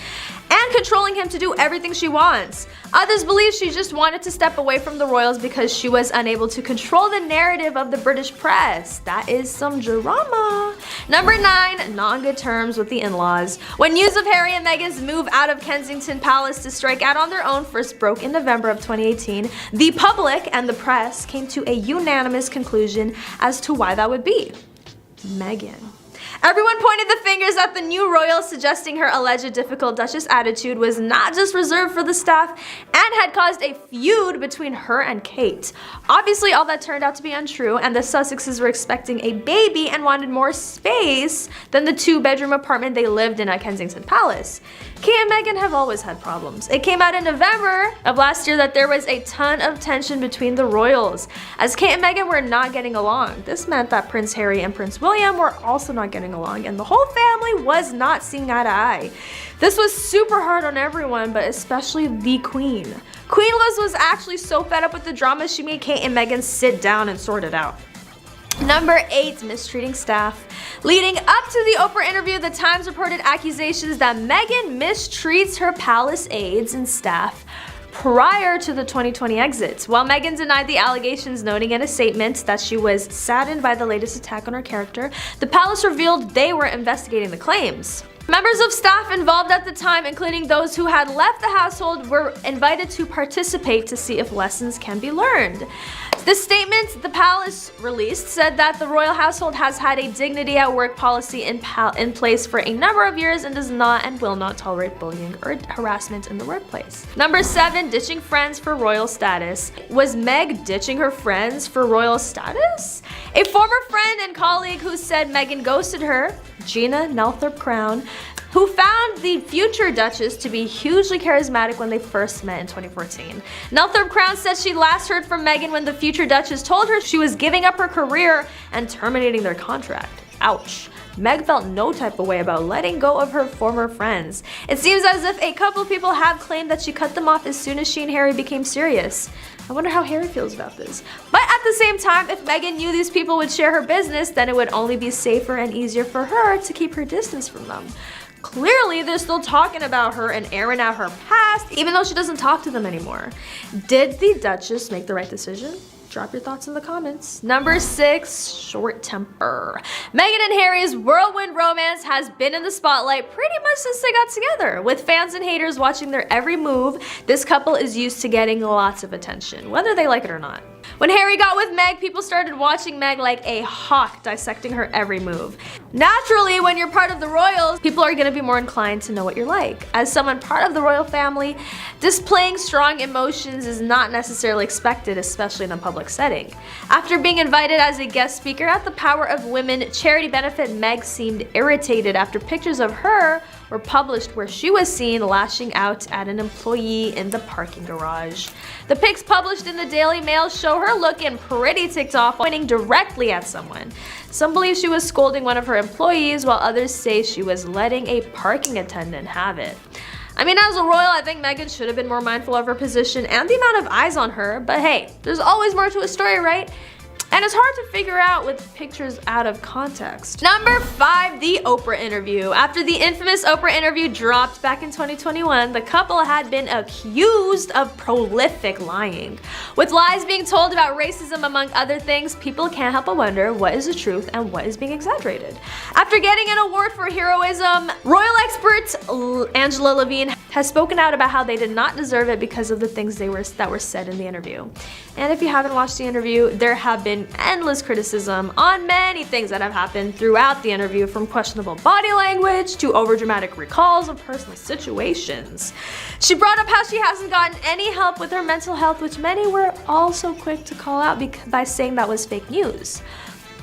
and controlling him to do everything she wants. Others believe she just wanted to step away from the royals because she was unable to control the narrative of the British press. That is some drama. Number 9, not on good terms with the in-laws. When news of Harry and Meghan's move out of Kensington Palace to strike out on their own first broke in November of 2018, the public and the press came to a unanimous conclusion as to why that would be. Meghan. Everyone pointed the fingers at the new royal, suggesting her alleged difficult Duchess attitude was not just reserved for the staff and had caused a feud between her and Kate. Obviously, all that turned out to be untrue, and the Sussexes were expecting a baby and wanted more space than the 2-bedroom apartment they lived in at Kensington Palace. Kate and Meghan have always had problems. It came out in November of last year that there was a ton of tension between the royals, as Kate and Meghan were not getting along. This meant that Prince Harry and Prince William were also not getting along, and the whole family was not seeing eye to eye. This was super hard on everyone, but especially the Queen. Queen Liz was actually so fed up with the drama, she made Kate and Meghan sit down and sort it out. Number 8, mistreating staff. Leading up to the Oprah interview, the Times reported accusations that Meghan mistreats her palace aides and staff prior to the 2020 exit. While Meghan denied the allegations, noting in a statement that she was saddened by the latest attack on her character, the palace revealed they were investigating the claims. Members of staff involved at the time, including those who had left the household, were invited to participate to see if lessons can be learned. The statement the palace released said that the royal household has had a dignity at work policy in place for a number of years and does not and will not tolerate bullying or harassment in the workplace. Number 7, ditching friends for royal status. Was Meg ditching her friends for royal status? A former friend and colleague who said Meghan ghosted her, Gina Nelthorpe Crown, who found the future Duchess to be hugely charismatic when they first met in 2014. Nelthorpe Crown said she last heard from Meghan when the future Duchess told her she was giving up her career and terminating their contract. Ouch. Meg felt no type of way about letting go of her former friends. It seems as if a couple people have claimed that she cut them off as soon as she and Harry became serious. I wonder how Harry feels about this. But at the same time, if Meghan knew these people would share her business, then it would only be safer and easier for her to keep her distance from them. Clearly, they're still talking about her and airing out her past, even though she doesn't talk to them anymore. Did the Duchess make the right decision? Drop your thoughts in the comments. Number 6, short temper. Meghan and Harry's whirlwind romance has been in the spotlight pretty much since they got together. With fans and haters watching their every move, this couple is used to getting lots of attention, whether they like it or not. When Harry got with Meg, people started watching Meg like a hawk, dissecting her every move. Naturally, when you're part of the royals, people are going to be more inclined to know what you're like. As someone part of the royal family, displaying strong emotions is not necessarily expected, especially in a public setting. After being invited as a guest speaker at the Power of Women charity benefit, Meg seemed irritated after pictures of her were published where she was seen lashing out at an employee in the parking garage. The pics published in the Daily Mail show her looking pretty ticked off, pointing directly at someone. Some believe she was scolding one of her employees, while others say she was letting a parking attendant have it. I mean, as a royal, I think Meghan should have been more mindful of her position and the amount of eyes on her, but hey, there's always more to a story, right? And it's hard to figure out with pictures out of context. Number 5, the Oprah interview. After the infamous Oprah interview dropped back in 2021, the couple had been accused of prolific lying. With lies being told about racism among other things, people can't help but wonder what is the truth and what is being exaggerated. After getting an award for heroism, royal expert Angela Levine has spoken out about how they did not deserve it because of the things that were said in the interview. And if you haven't watched the interview, there have been endless criticism on many things that have happened throughout the interview, from questionable body language to overdramatic recalls of personal situations. She brought up how she hasn't gotten any help with her mental health, which many were also quick to call out by saying that was fake news.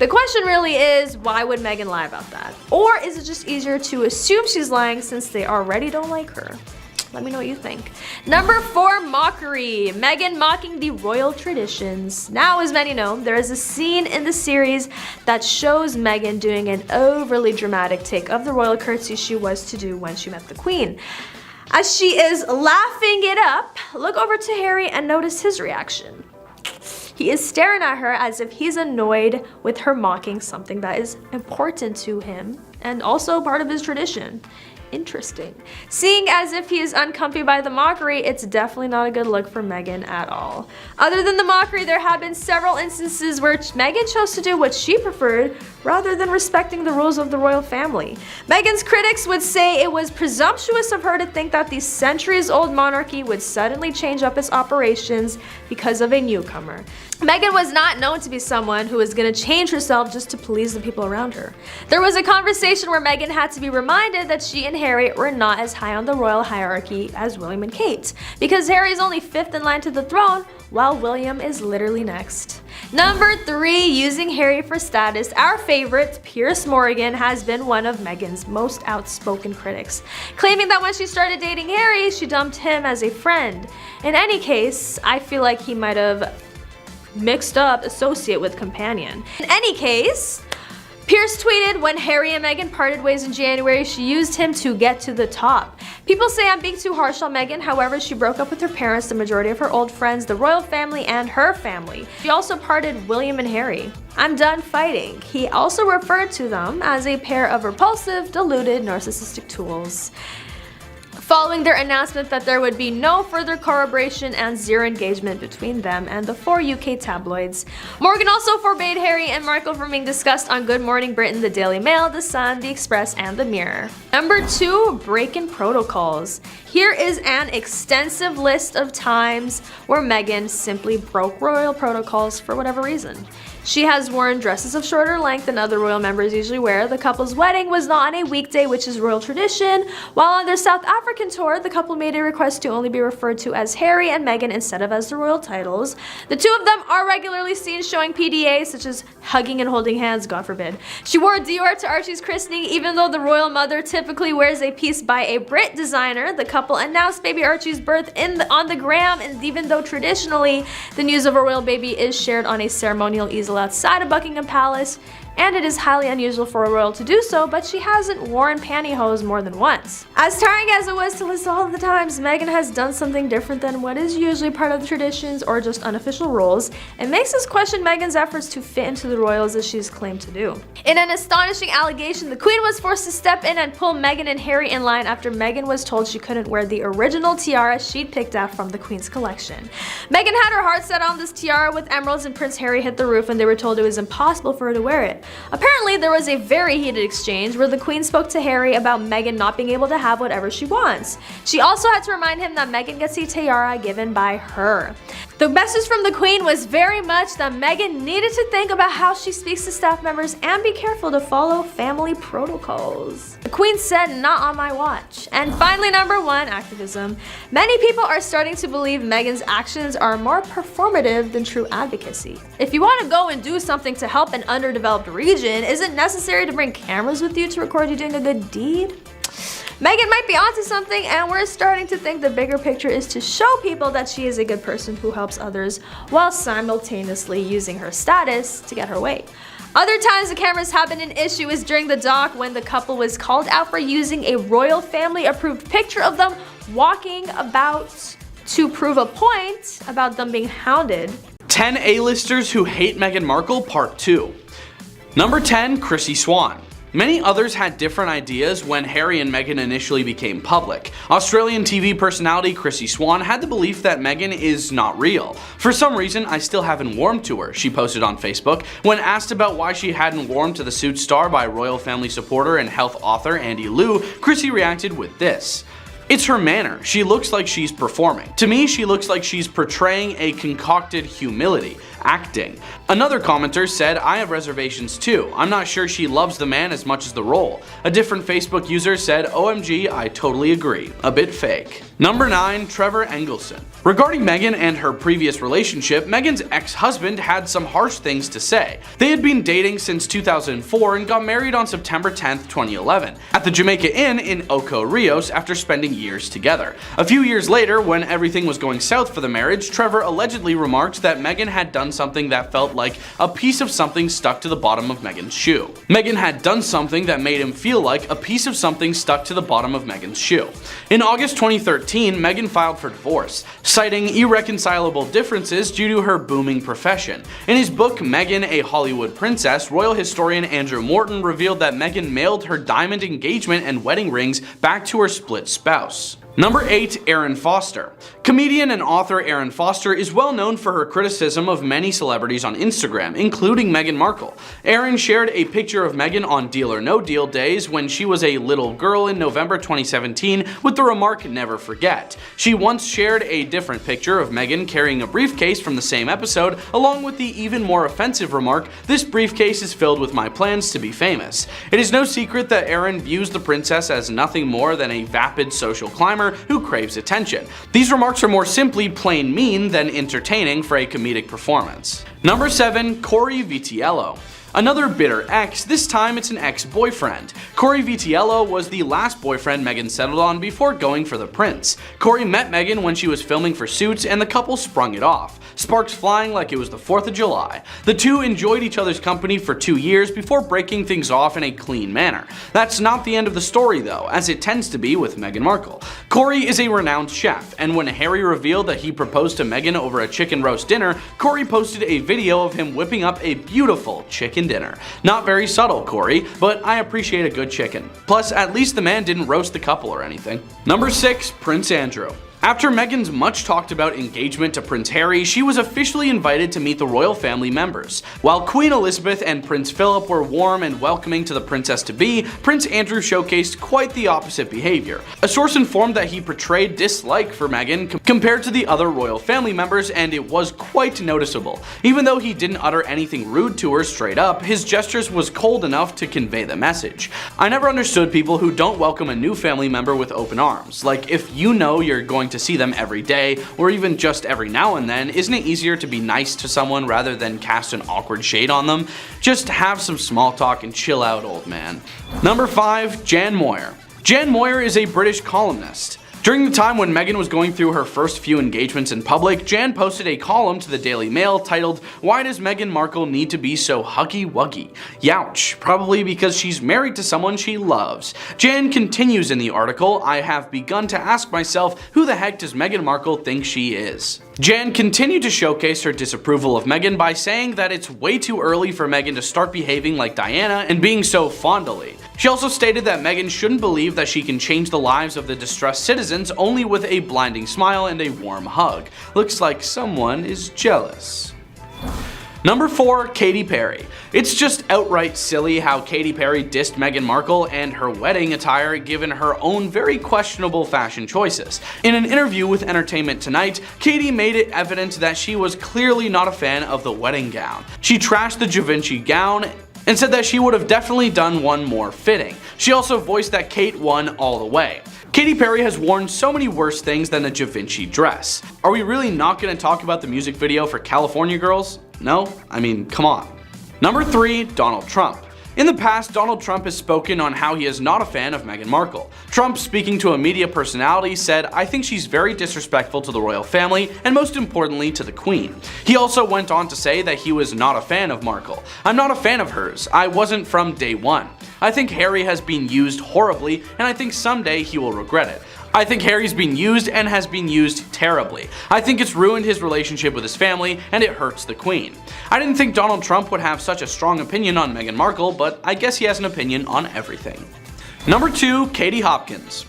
The question really is, why would Meghan lie about that? Or is it just easier to assume she's lying since they already don't like her? Let me know what you think. Number 4, mockery. Meghan mocking the royal traditions. Now, as many know, there is a scene in the series that shows Meghan doing an overly dramatic take of the royal curtsy she was to do when she met the Queen. As she is laughing it up, look over to Harry and notice his reaction. He is staring at her as if he's annoyed with her mocking something that is important to him and also part of his tradition. Interesting. Seeing as if he is uncomfy by the mockery, it's definitely not a good look for Meghan at all. Other than the mockery, there have been several instances where Meghan chose to do what she preferred rather than respecting the rules of the royal family. Meghan's critics would say it was presumptuous of her to think that the centuries-old monarchy would suddenly change up its operations because of a newcomer. Meghan was not known to be someone who was going to change herself just to please the people around her. There was a conversation where Meghan had to be reminded that she and Harry were not as high on the royal hierarchy as William and Kate, because Harry is only 5th in line to the throne, while William is literally next. Number 3, using Harry for status. Our favorite, Piers Morgan, has been one of Meghan's most outspoken critics, claiming that when she started dating Harry, she dumped him as a friend. In any case, I feel like he might have mixed up associate with companion. In any case, Piers tweeted, when Harry and Meghan parted ways in January, she used him to get to the top. People say I'm being too harsh on Meghan, however, she broke up with her parents, the majority of her old friends, the royal family, and her family. She also parted William and Harry. I'm done fighting. He also referred to them as a pair of repulsive, deluded, narcissistic tools. following their announcement that there would be no further corroboration and zero engagement between them and the 4 UK tabloids. Morgan also forbade Harry and Markle from being discussed on Good Morning Britain, the Daily Mail, the Sun, the Express, and the Mirror. Number 2, break-in protocols. Here is an extensive list of times where Meghan simply broke royal protocols for whatever reason. She has worn dresses of shorter length than other royal members usually wear. The couple's wedding was not on a weekday, which is royal tradition. While on their South African tour, the couple made a request to only be referred to as Harry and Meghan instead of as the royal titles. The two of them are regularly seen showing PDA, such as hugging and holding hands, God forbid. She wore Dior to Archie's christening, even though the royal mother typically wears a piece by a Brit designer. The couple announced baby Archie's birth on the gram, and even though traditionally the news of a royal baby is shared on a ceremonial easel outside of Buckingham Palace, and it is highly unusual for a royal to do so, but she hasn't worn pantyhose more than once. As tiring as it was to list all of the times Meghan has done something different than what is usually part of the traditions or just unofficial rules, it makes us question Meghan's efforts to fit into the royals as she's claimed to do. In an astonishing allegation, the Queen was forced to step in and pull Meghan and Harry in line after Meghan was told she couldn't wear the original tiara she'd picked out from the Queen's collection. Meghan had her heart set on this tiara with emeralds, and Prince Harry hit the roof when they were told it was impossible for her to wear it. Apparently, there was a very heated exchange where the Queen spoke to Harry about Meghan not being able to have whatever she wants. She also had to remind him that Meghan gets a tiara given by her. The message from the Queen was very much that Meghan needed to think about how she speaks to staff members and be careful to follow family protocols. The Queen said, "Not on my watch." And finally, number 1, activism. Many people are starting to believe Meghan's actions are more performative than true advocacy. If you want to go and do something to help an underdeveloped region, is it necessary to bring cameras with you to record you doing a good deed? Meghan might be onto something, and we're starting to think the bigger picture is to show people that she is a good person who helps others while simultaneously using her status to get her way. Other times the cameras have been an issue is during the doc when the couple was called out for using a royal family approved picture of them walking about to prove a point about them being hounded. 10 A-listers who hate Meghan Markle Part 2. Number 10, Chrissy Swan. Many others had different ideas when Harry and Meghan initially became public. Australian TV personality Chrissy Swan had the belief that Meghan is not real. "For some reason, I still haven't warmed to her," she posted on Facebook. When asked about why she hadn't warmed to the Suits star by royal family supporter and health author Andy Liu, Chrissy reacted with this. "It's her manner. She looks like she's performing. To me, she looks like she's portraying a concocted humility. Acting." Another commenter said, "I have reservations too. I'm not sure she loves the man as much as the role." A different Facebook user said, "OMG, I totally agree. A bit fake." Number 9, Trevor Engelen. Regarding Meghan and her previous relationship, Meghan's ex-husband had some harsh things to say. They had been dating since 2004 and got married on September 10th, 2011, at the Jamaica Inn in Ocho Rios after spending years together. A few years later, when everything was going south for the marriage, Trevor allegedly remarked that Meghan had done something that felt like a piece of something stuck to the bottom of Meghan's shoe. Meghan had done something that made him feel like a piece of something stuck to the bottom of Meghan's shoe. In August 2013, Meghan filed for divorce, citing irreconcilable differences due to her booming profession. In his book Meghan, a Hollywood Princess, royal historian Andrew Morton revealed that Meghan mailed her diamond engagement and wedding rings back to her split spouse. Number 8, Erin Foster. Comedian and author Erin Foster is well known for her criticism of many celebrities on Instagram, including Meghan Markle. Erin shared a picture of Meghan on Deal or No Deal days when she was a little girl in November 2017 with the remark, "Never forget." She once shared a different picture of Meghan carrying a briefcase from the same episode, along with the even more offensive remark, "This briefcase is filled with my plans to be famous." It is no secret that Erin views the princess as nothing more than a vapid social climber who craves attention. These remarks are more simply plain mean than entertaining for a comedic performance. Number 7, Corey Vatello. Another bitter ex, this time it's an ex-boyfriend. Corey Vatello was the last boyfriend Meghan settled on before going for the prince. Corey met Meghan when she was filming for Suits and the couple sprung it off, sparks flying like it was the 4th of July. The two enjoyed each other's company for 2 years before breaking things off in a clean manner. That's not the end of the story though, as it tends to be with Meghan Markle. Corey is a renowned chef, and when Harry revealed that he proposed to Meghan over a chicken roast dinner, Corey posted a video of him whipping up a beautiful chicken chicken dinner. Not very subtle, Corey, but I appreciate a good chicken. Plus, at least the man didn't roast the couple or anything. Number 6, Prince Andrew. After Meghan's much talked about engagement to Prince Harry, she was officially invited to meet the royal family members. While Queen Elizabeth and Prince Philip were warm and welcoming to the princess-to-be, Prince Andrew showcased quite the opposite behavior. A source informed that he portrayed dislike for Meghan compared to the other royal family members, and it was quite noticeable. Even though he didn't utter anything rude to her straight up, his gestures was cold enough to convey the message. I never understood people who don't welcome a new family member with open arms. Like, if you know you're going to see them every day, or even just every now and then, isn't it easier to be nice to someone rather than cast an awkward shade on them? Just have some small talk and chill out, old man. Number 5, Jan Moyer. Jan Moyer is a British columnist. During the time when Meghan was going through her first few engagements in public, Jan posted a column to the Daily Mail titled, "Why does Meghan Markle need to be so huggy-wuggy? Youch, probably because she's married to someone she loves." Jan continues in the article, "I have begun to ask myself, who the heck does Meghan Markle think she is?" Jan continued to showcase her disapproval of Meghan by saying that it's way too early for Meghan to start behaving like Diana and being so fondly. She also stated that Meghan shouldn't believe that she can change the lives of the distressed citizens only with a blinding smile and a warm hug. Looks like someone is jealous. Number 4, Katy Perry. It's just outright silly how Katy Perry dissed Meghan Markle and her wedding attire given her own very questionable fashion choices. In an interview with Entertainment Tonight, Katy made it evident that she was clearly not a fan of the wedding gown. She trashed the Givenchy gown and said that she would have definitely done one more fitting. She also voiced that Kate won all the way. Katy Perry has worn so many worse things than a Givenchy dress. Are we really not going to talk about the music video for California Girls? No? I mean, come on. Number 3, Donald Trump. In the past, Donald Trump has spoken on how he is not a fan of Meghan Markle. Trump, speaking to a media personality, said, "I think she's very disrespectful to the royal family, and most importantly to the Queen." He also went on to say that he was not a fan of Markle. "I'm not a fan of hers. I wasn't from day one. I think Harry has been used horribly, and I think someday he will regret it. I think Harry's been used and has been used terribly. I think it's ruined his relationship with his family and it hurts the Queen." I didn't think Donald Trump would have such a strong opinion on Meghan Markle, but I guess he has an opinion on everything. Number 2, Katie Hopkins.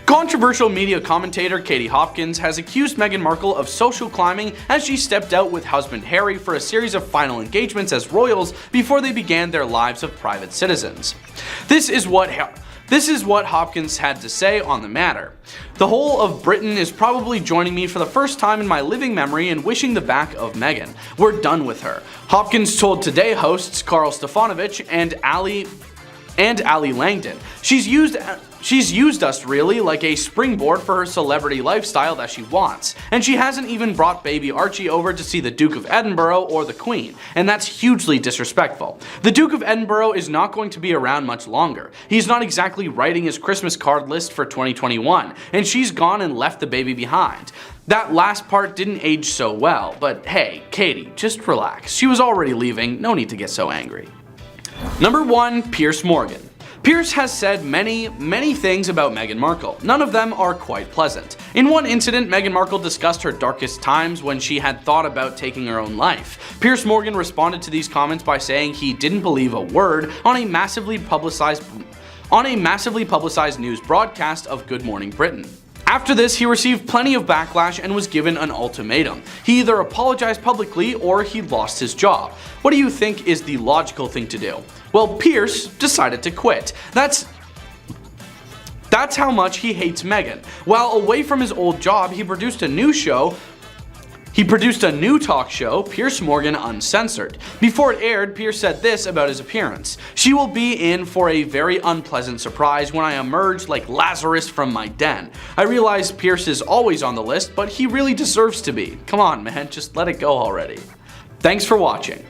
Controversial media commentator Katie Hopkins has accused Meghan Markle of social climbing as she stepped out with husband Harry for a series of final engagements as royals before they began their lives of private citizens. This is what Hopkins had to say on the matter. "The whole of Britain is probably joining me for the first time in my living memory and wishing the back of Meghan. We're done with her," Hopkins told Today hosts Carl Stefanovich and Ali Langdon. She's used us really like a springboard for her celebrity lifestyle that she wants, and she hasn't even brought baby Archie over to see the Duke of Edinburgh or the Queen, and that's hugely disrespectful. The Duke of Edinburgh is not going to be around much longer. He's not exactly writing his Christmas card list for 2021, and she's gone and left the baby behind. That last part didn't age so well, but hey, Katie, just relax. She was already leaving, no need to get so angry. Number 1, Piers Morgan. Piers has said many things about Meghan Markle. None of them are quite pleasant. In one incident, Meghan Markle discussed her darkest times when she had thought about taking her own life. Piers Morgan responded to these comments by saying he didn't believe a word on a massively publicized news broadcast of Good Morning Britain. After this, he received plenty of backlash and was given an ultimatum. He either apologized publicly or he lost his job. What do you think is the logical thing to do? Well, Piers decided to quit. That's how much he hates Meghan. While away from his old job, he produced a new talk show, Piers Morgan Uncensored. Before it aired, Piers said this about his appearance: "She will be in for a very unpleasant surprise when I emerge like Lazarus from my den. I realize Piers is always on the list, but he really deserves to be. Come on, man, just let it go already." Thanks for watching.